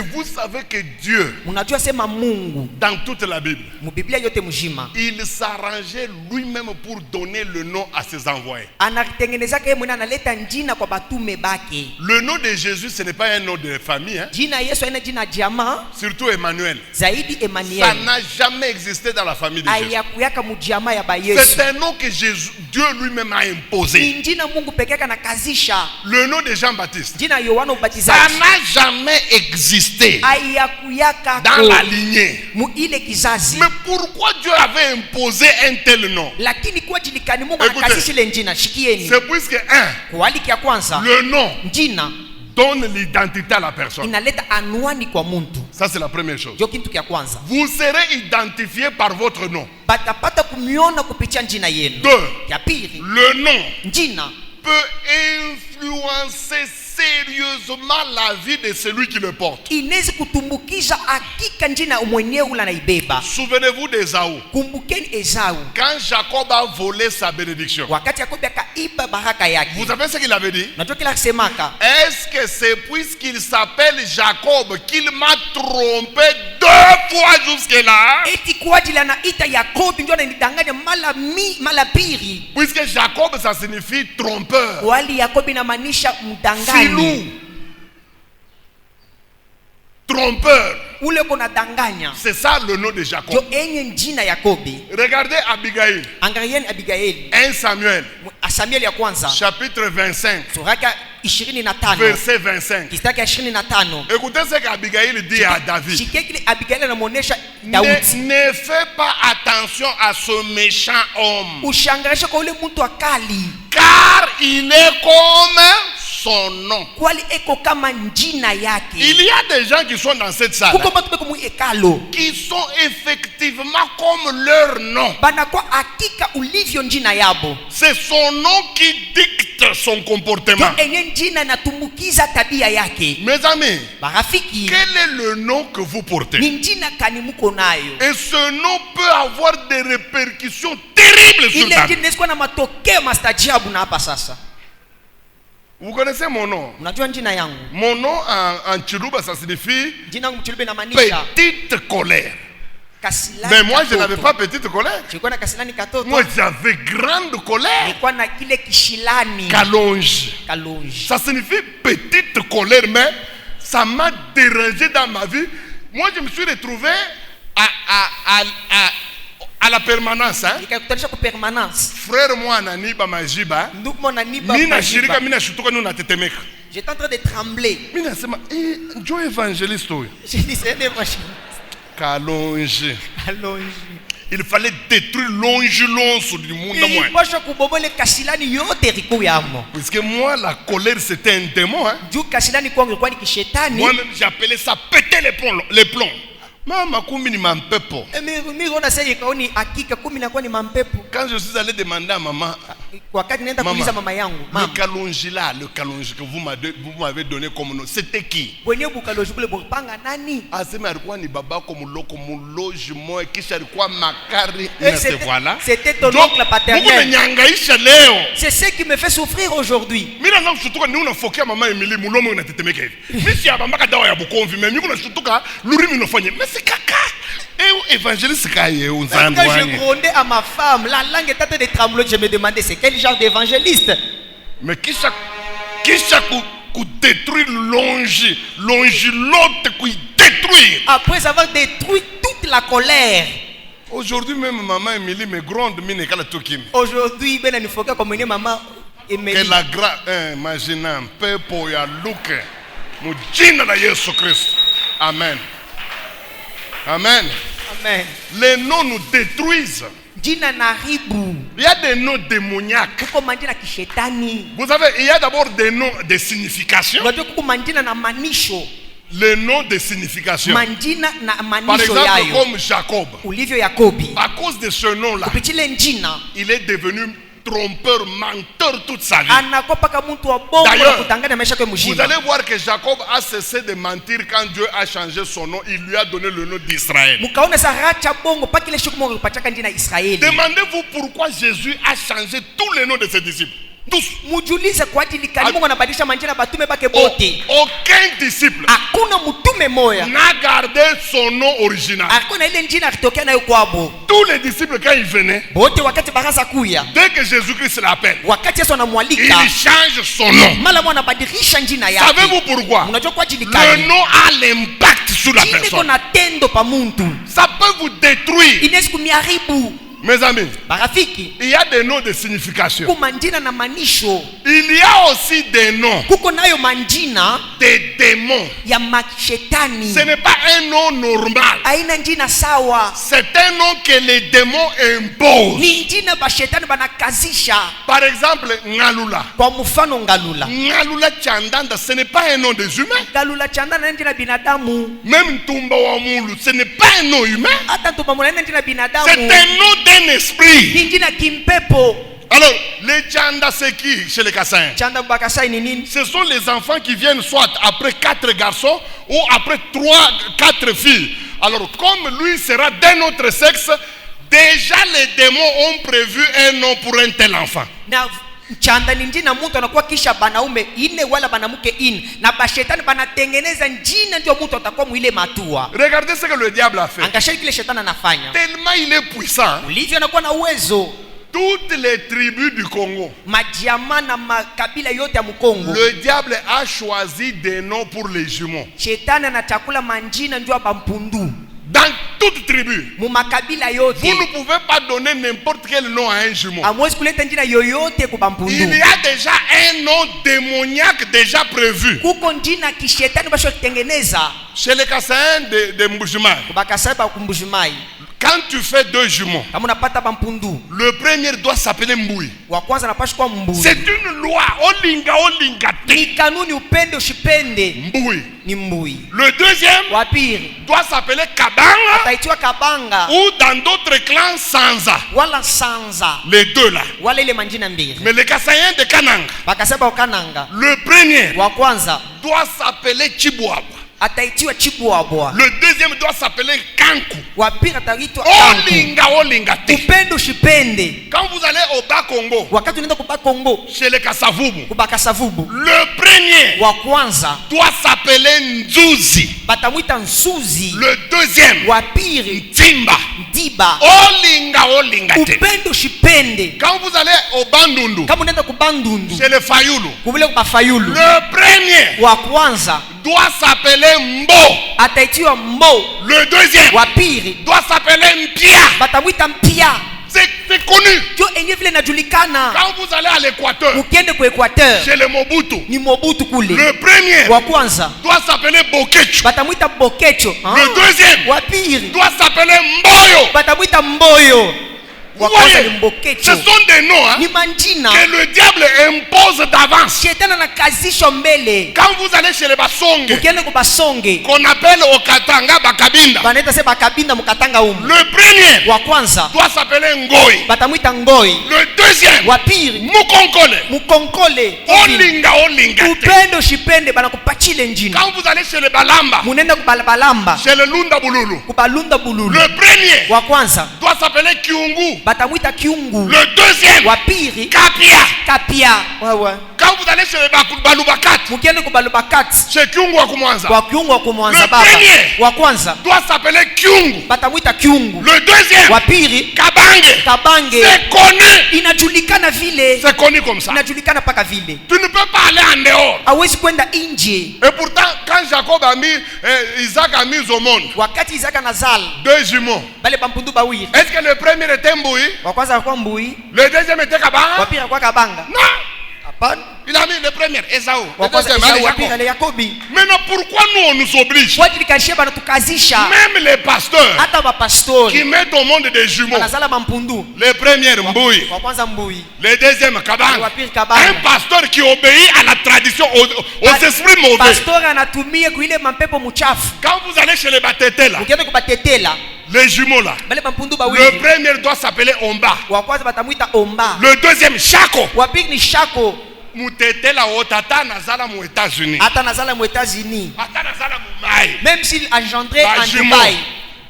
vous savez que Dieu, dans toute la Bible, il s'arrangeait lui-même pour donner le nom à ses envoyés. Le nom de Jésus, ce n'est pas un nom de famille, hein? Surtout Emmanuel. Ça n'a jamais existé dans la famille de Jésus. C'est un nom que Dieu lui-même a imposé. Le nom de Jean-Baptiste, ça n'a jamais existé dans la lignée. Mais pourquoi Dieu avait imposé un tel nom? Écoutez, c'est puisque le nom donne l'identité à la personne. Ça c'est la première chose. Vous serez identifié par votre nom. 2. Le nom peut influencer sérieusement la vie de celui qui le porte. Souvenez-vous d'Ésaü. Quand Jacob a volé sa bénédiction, vous savez ce qu'il avait dit? Est-ce que c'est puisqu'il s'appelle Jacob qu'il m'a trompé 2 fois jusque-là? Puisque Jacob ça signifie trompeur, filou, trompeur. C'est ça le nom de Jacob. Regardez Abigail. 1 Samuel. Samuel ya kwanza chapitre 25 suraka 25 verset 25. kistaki ya 25. Écoutez ce qu'Abigail dit à David. Shikekile Abigail anamuonesha Daudi. Ne fais pas attention à ce méchant homme. Ushangarisha kwa ule mtu akali. Car il est comme son nom. Kwali eko kama njina yake. Il y a des gens qui sont dans cette salle qui sont effectivement comme leur nom. Banakwa akika ulivyo njina yabo. C'est son nom qui dicte son comportement. Enye njina natumbukiza tabia yake. Mes amis, marafiki, quel est le nom que vous portez? Ni njina kani muko nayo. Et ce nom peut avoir des répercussions terribles sur ta vie. Ile njina na matokeo mastajabu na hapa sasa. Vous connaissez mon nom? Mon nom en Chiluba, ça signifie petite colère. Mais moi, je n'avais pas petite colère. Moi, j'avais grande colère. Kalonge. Ça signifie petite colère, mais ça m'a dérangé dans ma vie. Moi, je me suis retrouvé à la permanence, hein? Frère moi Naniba Majiba. J'étais en train de trembler. Joe évangéliste. J'ai dit c'est un évangéliste. Kalonge. Il fallait détruire l'onge du monde. Puisque moi la colère c'était un démon, hein? Moi-même j'appelais ça péter les plombs. Mama kumi ni mampepo. Quand je suis allé demander à maman, le kalonji là, le kalonji que vous m'avez donné comme nom, c'était qui? C'était ton oncle paternel. C'est ce qui me fait souffrir aujourd'hui. C'est caca. Et évangéliste quand je grondais à ma femme, la langue était en train de trembler. Je me demandais c'est quel genre d'évangéliste. Mais qui ça détruire l'onge l'autre qui détruire. Après avoir détruit toute la colère. Aujourd'hui même maman Émilie me gronde mine kala tokim. Aujourd'hui ben il faut que comme maman Émilie. Que la grâce imagine pepo ya luke. Mujina na Yesu Christ. Amen. Amen. Amen. Les noms nous détruisent. Il y a des noms démoniaques. Vous savez, il y a d'abord des noms de signification. Les noms de signification. Par exemple, comme Jacob. À cause de ce nom-là, il est devenu trompeur, menteur toute sa vie. D'ailleurs, vous allez voir que Jacob a cessé de mentir quand Dieu a changé son nom. Il lui a donné le nom d'Israël. Demandez-vous pourquoi Jésus a changé tous les noms de ses disciples. Tous. Aucun disciple n'a gardé son nom original. Tous les disciples quand ils venaient, dès que Jésus-Christ l'appelle, il change son nom. Savez-vous pourquoi? Le nom a l'impact sur la personne. Ça peut vous détruire. Mes amis, il y a des noms de signification. Il y a aussi des noms des démons. Ce n'est pas un nom normal. C'est un nom que les démons imposent. Par exemple, Ngalula. Ngalula Chandanda, ce n'est pas un nom des humains. Même Tumba Wamulu, ce n'est pas un nom humain. C'est un nom d'un esprit. Alors, les Tchanda, c'est qui chez les Kassans? Ce sont les enfants qui viennent soit après 4 garçons ou après 4 filles. Alors, comme lui sera d'un autre sexe, déjà les démons ont prévu un nom pour un tel enfant. Chanda ni njina mtu anakuwa kisha banaume ine wala banamuke ine na bashetani banatengeneza njina ndio mtu atakuwa mwile matua. Regardez ce que le diable a fait. Angalia kile shetani anafanya. Tellement il est puissant. Ulivyo anakuwa na uwezo. Toutes les tribus du Congo, majiama na makabila yote ya Mkongo, le diable a choisi des noms pour les jumeaux. Shetani anachakula manjina ndio bampundu. Dans toute tribu, mu makabila yote, vous ne pouvez pas donner n'importe quel nom à un jumeau. amwezi kuleta njina yoyote ku bampundu. Il y a déjà un nom démoniaque déjà prévu. Kuko njina kishetani basho kutengeneza Chez les Kassaïens de Mbujimayi, kubakasai ba kumbujimayi. quand tu fais deux jumeaux, Kama unapata bampundu, le premier doit s'appeler Mbui. wa kwanza anapaswa kuwa mbui. C'est une loi. Olinga te. Ni kanuni, upende usipende, Mbui. ni mbui. Le deuxième Wa pili doit s'appeler Kabanga ataitiwa kabanga ou dans d'autres clans Sanza. wala sanza, Les deux là. wala ile manjina mbili. Mais les Kassaïens de Kananga, Bakasaba ukananga, le premier wa kwanza doit s'appeler Chibouaba. ataitiwa chibwabwa, Le deuxième doit s'appeler Kanku. wa pili ataitwa kanku. Olinga te. Upende usipende. Quand vous allez au Bas Congo, Wakati unaenda kuba Kongo chez les Kassavubu, kubaka savubu, le premier wa kwanza doit s'appeler Nzuzi. batamwita nsuzi, Le deuxième, wa pili Timba. ndiba. Olinga te. Upende usipende. Quand vous allez au Bandundu, Kama unaenda kubandundu chez les Fayoulou, kubule kubafayulu, le premier wa kwanza doit s'appeler Mbo. ataitiwa mbo, Le deuxième wa pili doit s'appeler Mpia. batamwita mpia. C'est connu. Jo enye vile najulikana. Quand vous allez à l'Équateur, Ukiende ku Equateur chez les Mobutu, ni Mobutu kule, le premier wa kwanza doit s'appeler Bokechu. batamwita Bokecho. Le deuxième wa pili doit s'appeler Mboyo. batamwita Mboyo. Vous Wa kwanza voyez, ni ce Mbokecho. sont des noms hein, Ni manjina que le diable impose d'avance. shetani anakazisha mbele. Quand vous allez chez les Basonge, Ukiende kubasonge qu'on appelle au Katanga Bakabinda, banaita se bakabinda mukatanga umu, le premier wa kwanza doit s'appeler Ngoi. batamwita Ngoi, Le deuxième, wa pili Mukonkole. Mukonkole. Olinga te. Upende usipende banakupachile njina. Quand vous allez chez les Balamba, Munenda kubalamba chez le Lunda Bululu, kubalunda bululu, le premier wa kwanza doit s'appeler Kiungu. batamwita Kiungu, Le deuxième, wa pili Kapia. Kapia. Wewe Quand vous allez chez les Balubakat, mukiende kubalubakati chez Kiungu wa Kumwanza, kwa Kiungu wa kumwanza Le baba, premier. wa kwanza doit s'appeler Kiungu. batamwita Kiungu, Le deuxième, wa pili Kabange. Kabange. C'est connu. Inajulikana vile, C'est connu comme ça. inajulikana paka vile, Tu ne peux pas aller en dehors. hawezi kwenda nje. Et pourtant, quand Jacob a mis, Isaac a mis au monde Wakati Isaka nazala deux jumeaux, bale bampundu bawili, est-ce que le premier était Mboui? wa kwanza alikuwa mbui, Le deuxième était wa Kabanga? pili alikuwa kabanga. Non. Hapana, Il a mis le premier, Esaü. wa Le kwanza deuxième, Esau, allez, wa pili Jacob. ale Yakobi. Maintenant, pourquoi nous, on nous oblige? Wajilikashia banatukazisha Même les pasteurs hata qui bapastori mettent au monde des jumeaux. banazala bampundu, Le premier, Mboui. wa kwanza mbui, Le deuxième, wa Kabanga. pili kabanga. Un pasteur qui obéit à la tradition, aux esprits mauvais. Pastori anatumia kuile mampepo muchafu. Quand vous allez chez les Batete là, Ukienda kubatetela les jumeaux là, bale bampundu le bawili, premier doit s'appeler Omba. wa kwanza batamwita Omba, Le deuxième, Chako. wa pili ni Shako. Mutetela otata nazala mu États-Unis. Hata nazala mu États-Unis, Ata nazala mu Mai. même s'il engendré Ba en jumeaux. Dubaï.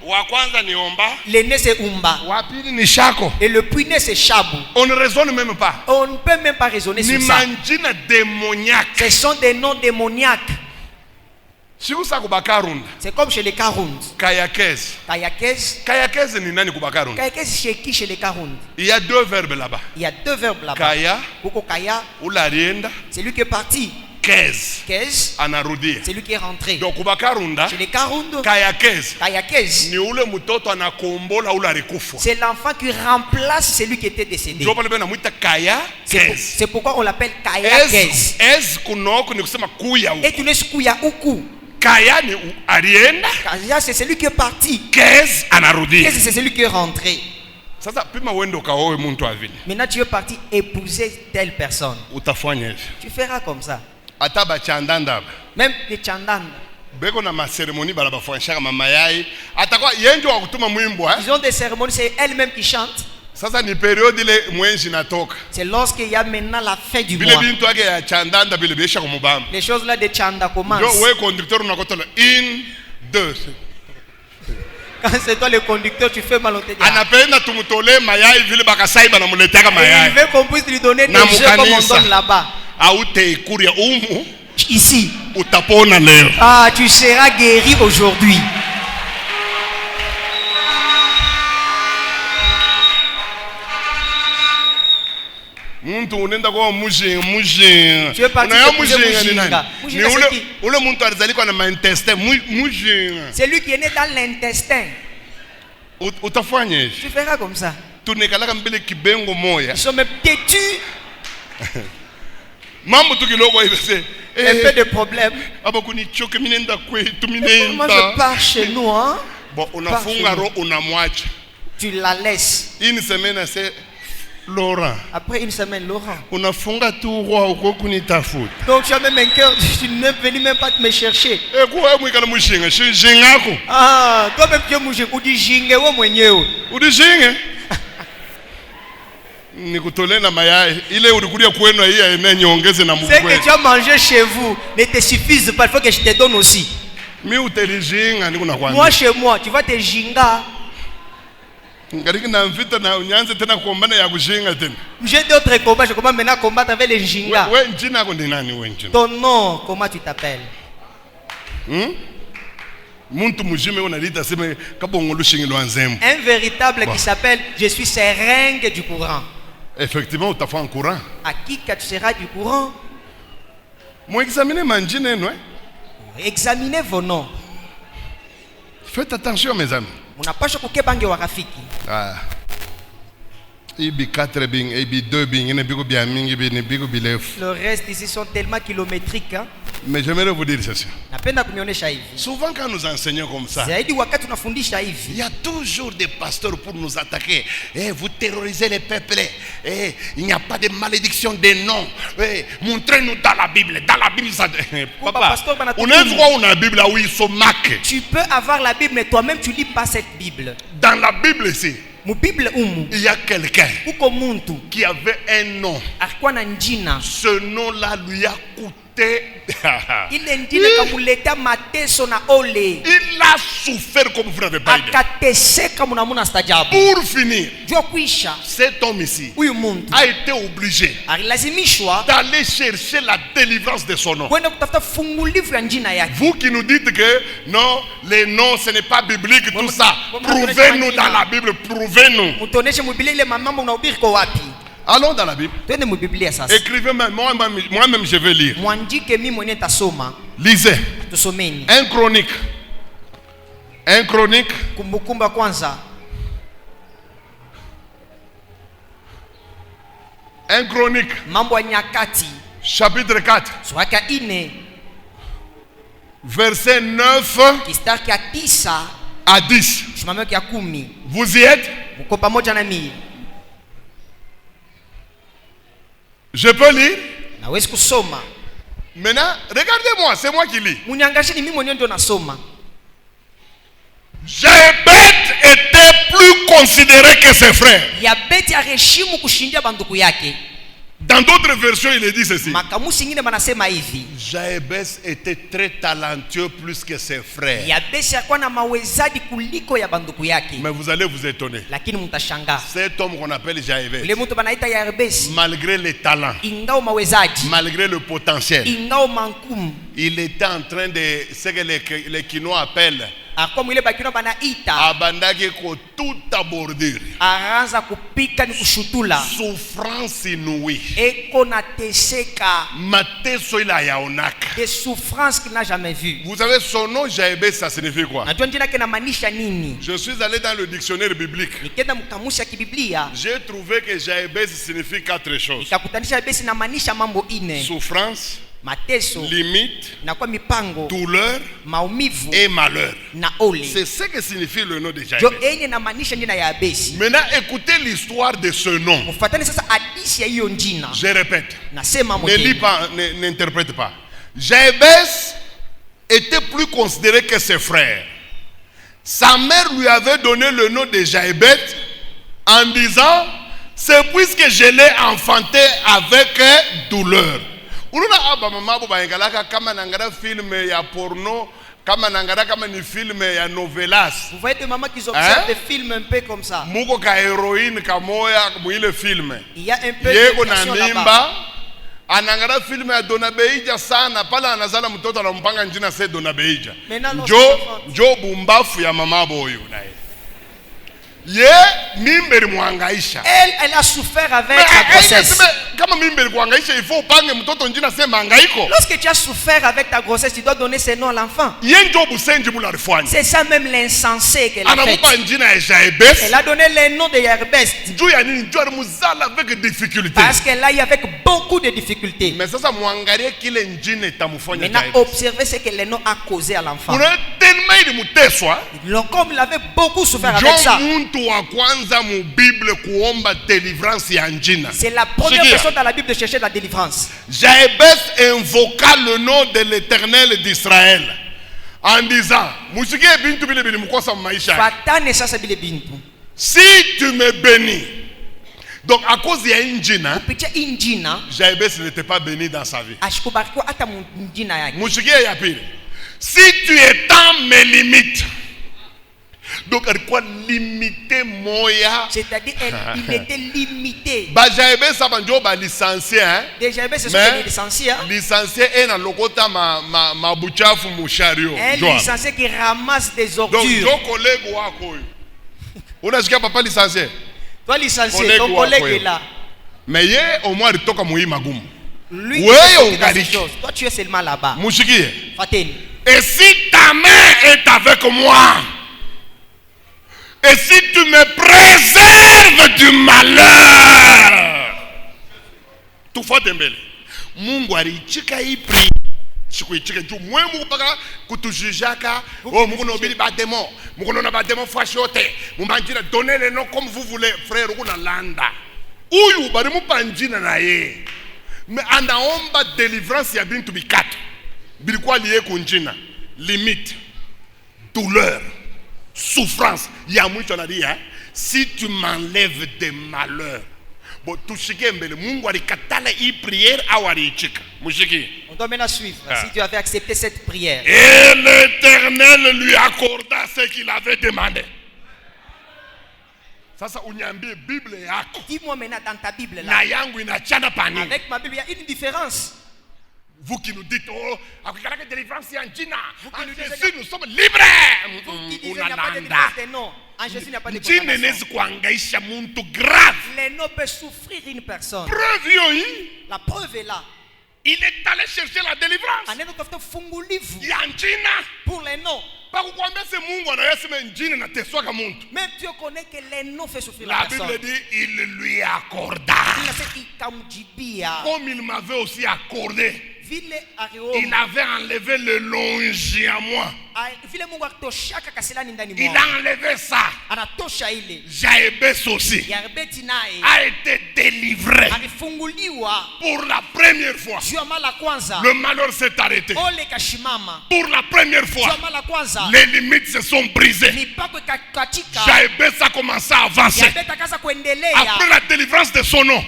Wa kwanza ni Omba. L'aîné c'est Umba Wa pili ni Chako. et le puîné c'est Shabu. On ne raisonne même pas. On ne peut même pas raisonner Ni sur ça. manjina démoniaque. Ce sont des noms démoniaques. Sikusa kubakarunda. C'est comme chez les Karund. Kayakez. Kayakez. Kayakez ni nani kubakarunda? Kayakez chez qui chez les Karund? Il y a deux verbes là-bas. Il y a deux verbes là-bas. Kaya Koko Kaya, ou la rienda. c'est lui qui est parti. Kez. Kez, Anarudia. c'est lui qui est rentré. Donc kubakarunda. Chez les Karund, Kayakez. Kayakez, Ni ule mtoto anakombola ula alikufa. c'est l'enfant qui remplace celui qui était décédé. Ndio pale bena muita Kaya Kez. C'est pourquoi on l'appelle Kayakez. Ez kunoko ni kusema kuya huko. Et tu laisses Kouya Uku. Kaya ni alienda, Kaya, c'est celui qui est parti. Kez anarudia. Kez, c'est celui qui est rentré. Sasa pima uende ukaoe mtu avile. Maintenant, tu es parti épouser telle personne. Utafanya hivi. Tu feras comme ça. Ata bachandanda Même les Chandanda. beko na maseremoni bala bafanyishaka mama yai atakuwa yenjo wa kutuma mwimbo Ils ont des cérémonies, c'est elle-même qui chante. Sasa ni periode ile mwenji natoka. C'est lorsqu'il y a maintenant la fin du Bile mois. bintu yake ya chandanda bile besha kumubamba. Les choses là de Chanda commencent. Ndio wewe conducteur unakotola in 2. Quand c'est toi le conducteur, tu fais mal au tête. Anapenda tumutole mayai vile bakasai banamuletaka Et mayai. il veut qu'on puisse lui donner des Na jeux comme on mukanisa. donne là-bas. Aute ikuria umu Ici. utapona leo. Ah, tu seras guéri aujourd'hui. Muntu unaenda kwa mujinga. Tu es parti Unaya épouser mujinga. Ni Mujinga, c'est qui? ule muntu alizalikuwa na maintestin mujinga. C'est lui qui est né dans l'intestin. Utafanya Tu feras comme ça. Tunekalaka mbele kibengo moya. Ils sont même têtus. Mambo tukiloko hivi sasa. Un peu de problème. Aba kunichoke minenda kwetu Moi minenda. je pars chez nous, hein. Bon, unafunga ro unamwacha. Tu la laisses. Une semaine c'est Laurent. Après une semaine, Laurent. Unafunga tu roi uko kunitafuta. Donc tu as même un cœur, tu n'es venu même pas me chercher. Kwa mwikala mushinga, jingako. Ah, toi-même tu es mouché, ou dit jingue ou mwenyewe. Udijinge? Nikutole na mayai ile ulikulia kwenu hii ene nyongeze na mkwe. Ce que tu as mangé chez vous ne te suffise pas, il faut que je te donne aussi. Mi utelijinga niko nakwambia. Moi chez moi, tu vas te jinga. Ngariki na mvita na unyanze tena kuombana ya kujinga tena. J'ai d'autres combats, je commence maintenant à combattre avec les jinga. We njina yako ni nani we njina? Ton nom, comment tu t'appelles? Muntu mujime unalita sema kabongo lushingi lwanzembo. Un véritable qui s'appelle je suis seringue du courant. Effectivement, tu as fait un courant. À qui que tu seras du courant? Moi examiner manjine non? Examinez vos noms. Faites attention mes amis. Unapaswa kukebange wa rafiki. Ah. Ibi 4 bing, ibi 2 bing, ne bigo bien mingi bi ne bigo bilef. Le reste ici sont tellement kilométriques, hein? Mais j'aimerais vous dire ceci. Napenda kunionyesha hivi. Souvent quand nous enseignons comme ça, Zaidi wakati tunafundisha il hivi. y a toujours des pasteurs pour nous attaquer. Vous terrorisez les peuples. Il n'y a pas de malédiction des noms. Montrez-nous dans la Bible. Dans la Bible, ça. Papa, on est droit on a la Bible là où ils sont marqués. Tu peux avoir la Bible, mais toi-même tu lis pas cette Bible. Dans la Bible ici, il y a quelqu'un qui avait un nom. Ce nom-là lui a coûté. Il a souffert comme vous n'avez pas idée. Pour finir, cet homme ici a été obligé d'aller chercher la délivrance de son nom. Vous qui nous dites que non, les noms ce n'est pas biblique, tout ça, prouvez-nous dans la Bible, prouvez-nous. Allons dans la Bible. Écrivez moi-même je vais lire. Lisez. 1 Chronique. 1 Chronique. 1 Chronique. Chapitre 4. Verset 9 à 10. Vous y êtes? Je peux lire? Maintenant, regardez-moi, c'est moi qui lis. Jaébet était plus considéré que ses frères. Dans d'autres versions, il est dit ceci. Jaébès était très talentueux plus que ses frères. Mais vous allez vous étonner. Cet homme qu'on appelle Jaébès, malgré les talents, malgré le potentiel, il était en train de ce que les Kinois appellent abandaki ko tout abordir. Souffrance inouïe. Mateso ila yaonaka. Des souffrances qu'il n'a jamais vues. Vous savez son nom Jaébès, ça signifie quoi? Je suis allé dans le dictionnaire biblique. J'ai trouvé que Jaébès signifie 4 choses. Souffrance, limite, douleur et malheur. C'est ce que signifie le nom de Jaébès. Maintenant écoutez l'histoire de ce nom. Je répète, ne lis pas, n'interprète pas. Jaébès était plus considéré que ses frères. Sa mère lui avait donné le nom de Jaébès en disant: c'est puisque je l'ai enfanté avec douleur. Ununa aba mama bo baengalaka kama nangara film ya porno, kama nangara kama ni film ya novelas. Vous voyez des mamans qui observent des films un peu comme ça. Muko ka héroïne kamoya mwile film. Il y a un peu de na mimba. Anangara film ya Dona Beija sana pala anazala mtoto anampanga njina se Dona Beija. Jo bumbafu ya mama boyo naye. Elle a souffert avec la grossesse. Lorsque tu as souffert avec ta grossesse, tu dois donner ce nom à l'enfant. C'est ça même l'insensé qu'elle a fait. Elle a donné le nom de Jarbes. Parce qu'elle a eu avec beaucoup de difficultés. Maintenant, observez ce que le nom a causé à l'enfant. Comme il avait beaucoup souffert avec ça. C'est la première personne dans la Bible de chercher la délivrance. Jabes invoqua le nom de l'Éternel d'Israël en disant, si tu me bénis, donc à cause de Injina, Jabes n'était pas béni dans sa vie. Si tu étends mes limites, donc elle quoi limiter moya, c'est-à-dire il était limité. Jabes sabanjo ba licencié, hein. Déjà Jabes c'est licencié. Licencié est dans lokota ma buchafu mu chariot. Un licencié qui ramasse des ordures. Donc ton collègue wako. On a jusqu'à papa licencié. Toi licencié, ton collègue est là. Mais hier au moins il toka muhi magumu. Lui, toi tu es seulement là-bas. Mushiki. Fateni. Et si ta main est avec moi, et si tu me préserves du malheur, tout faut dembele. Mungu alichika ipri. Chikuichika tu mwe mungu paka kutujujaka. Oh mungu no bili ba démon. Mungu no ba démon fashote. Mumbandira donner les noms comme vous voulez, frère kuna landa. Uyu bari mupanjina na ye. Mais anaomba délivrance ya bintu bikatu. Bilikuwa lié kunjina. Limite, douleur, souffrance. Il y a mouche on a dit, hein? Si tu m'enlèves des malheurs, bon, tout ce qui est mbele, mungu alikatala i prière awari chika. Mushiki. On doit maintenant suivre. Si tu avais accepté cette prière. Et l'Éternel lui accorda ce qu'il avait demandé. Ça, unyambie Bible yako. Dis-moi maintenant dans ta Bible là. Na yangu inachana pani. Avec ma Bible, il y a une différence. Vous qui nous dites, oh, avec la délivrance en China, en Jésus, nous sommes libres. Vous qui disiez, il n'y a pas de délivrance des noms. En Jésus, il n'y a pas de délivrance. Les noms peuvent souffrir une personne. La preuve est là. Il est allé chercher la délivrance. Pour les noms. Même Dieu connaît que les noms fait souffrir la personne. La Bible dit, il lui accorda. Comme il m'avait aussi accordé. Il avait enlevé le longe à moi. Il a enlevé ça. Jabes aussi a été délivré pour la première fois. Le malheur s'est arrêté. Pour la première fois, les limites se sont brisées. Jabes a commencé à avancer. Après la délivrance de son nom,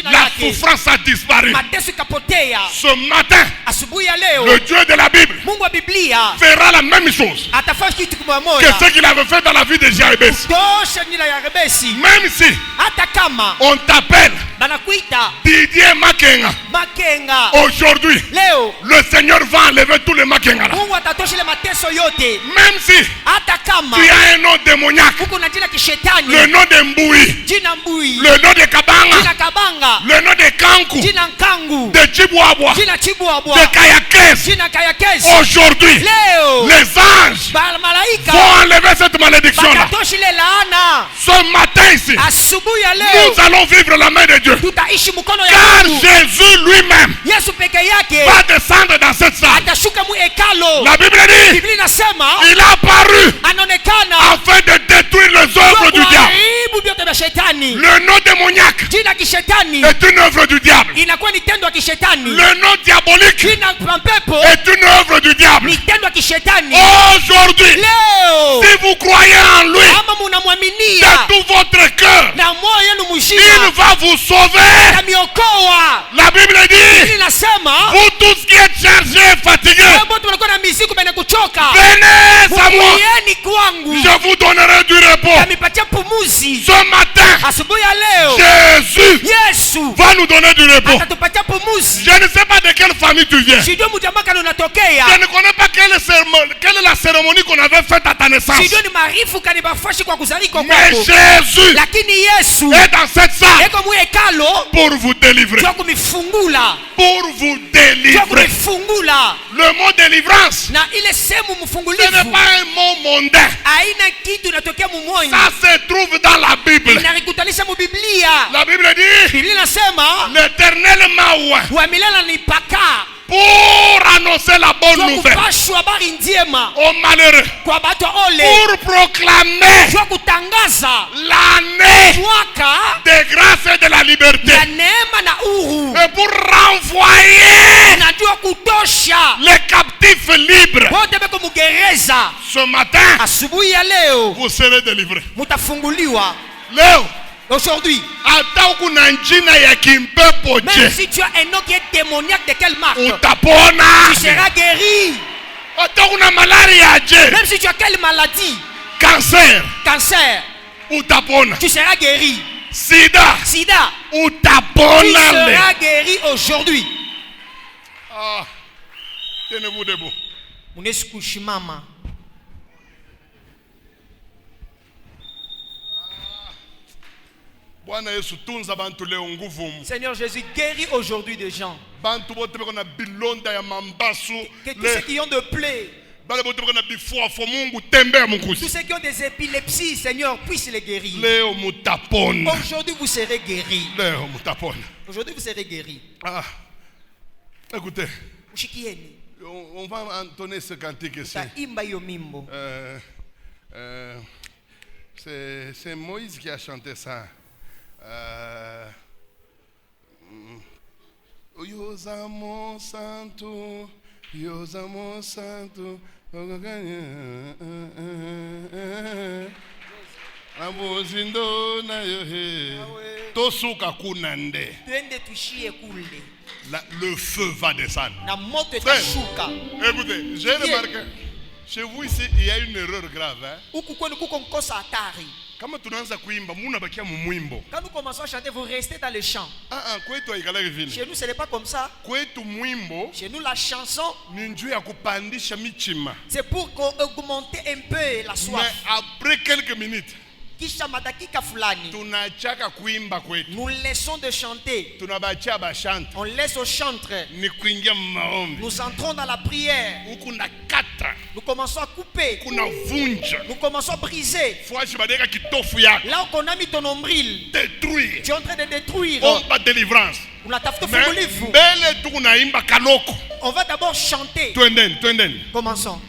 la souffrance a disparu. Ce matin, le Dieu de la Bible fera la même chose que ce qu'il avait fait dans la vie de Jabes. Même si on t'appelle Didier Makenga, aujourd'hui le Seigneur va enlever tous les Makenga. Même si tu as un nom démoniaque, le nom de Mboui, le nom de Kabanga, le nom de Kanku, de Chibuabwa, de Kayakes, aujourd'hui les anges vont enlever cette malédiction là. Ce matin ici, nous allons vivre la main de Dieu, car Jésus lui-même va descendre dans cette salle. La Bible dit, il a apparu afin de détruire les œuvres du diable. Le nom démoniaque est une œuvre du diable. Le nom diabolique est une œuvre du diable. Aujourd'hui, si vous croyez en lui de tout votre cœur, il va vous sauver. La Bible dit, vous tous qui êtes chargés et fatigués, venez à moi, je vous donnerai du repos. Ce matin, Jésus va nous nous donner du repos. atatupatia pumuzi. Je ne sais pas de quelle famille tu viens. Sijui mjamaka Je unatokea. ne connais pas quelle est la cérémonie qu'on avait faite à ta naissance. Sijui ni marifu kani bafashi kwa kuzalika Mais kwako. Jésus Lakini Yesu est dans cette salle eko mwekalo pour vous délivrer. kwa kumifungula. Pour vous Kwa délivrer. kumifungula. Le mot délivrance, Na ile sehemu ce n'est mfungulivu pas un mot mondain. haina kitu inatokea mumwoni. Ça se trouve dans la Bible. Inarikutanisha mu Biblia. La Bible dit, Biblia inasema l'Éternel m'a oint wa milele ni paka pour annoncer la bonne kwa nouvelle kupashwa habari njema aux malheureux, kwa batu ole, pour proclamer kwa kutangaza l'année mwaka des grâces et de la liberté, ya neema na uhuru, et pour renvoyer najua kutosha les captifs libres. wote beko mugereza. Ce matin, Asubuhi ya leo vous serez délivrés. mutafunguliwa. Leo, Aujourd'hui, hata kuna njina ya kimpepo même je, si tu as un nom qui est démoniaque de quelle marque, utapona. tu seras guéri. Hata kuna malaria je, Même si tu as quelle maladie, cancer, cancer, utapona. tu seras guéri. Sida, Sida, tu utapona. seras guéri aujourd'hui. Ah, tenez-vous debout. Munesi kushimama. Bwana Yesu tunza bantu leo nguvu. Seigneur Jésus, guéris aujourd'hui des gens. Bantu bote beko na bilonda ya mambasu. Que tous ceux qui ont de plaies, Bale bote beko na bifuafo Mungu tembea tous mkusi. ceux qui ont des épilepsies, Seigneur, puisse les guérir. Leo mutapona. Aujourd'hui, vous serez guéris. Leo mutapona. Aujourd'hui, vous serez guéris. Ah. Écoutez, Ushikieni. on va entonner ce cantique ici. Taimba hiyo mimbo. C'est Moïse qui a chanté ça. Yozamo santo, Yozamo santo, Amozindo na yohe, Tosuka kunande. Twende tushie kule. Le feu va descendre. Na moto Frère, itashuka. écoutez, j'ai remarqué, chez vous ici, il y a une erreur grave. Hein? Huku kwenu kuko mkosa hatari. Kama tunaanza kuimba, muna bakia mumwimbo. Quand nous commençons à chanter, vous restez dans le chant. Kwetu haikalaki vile. Chez nous, ce n'est pas comme ça. Kwetu mwimbo Chez nous, la chanson, ni njuu ya kupandisha michima. c'est pour augmenter un peu la Mais soif. après quelques minutes, Kisha madakika fulani, tunachaka kuimba kwetu. nous laissons de chanter. Tunabachia bashante. On laisse aux chantres. Ni kuingia maombi. Nous entrons dans la prière. Huku na kata. Nous commençons à couper. Kuna vunja. Nous commençons à briser. Fuashi badeka kitofu yako. Là où on a mis ton nombril, Détruire. tu es en train de détruire. Omba délivrance. Unatafuta Mais fungulivu. mbele tu kunaimba kaloko. On va d'abord chanter. Twendeni, twendeni. Commençons.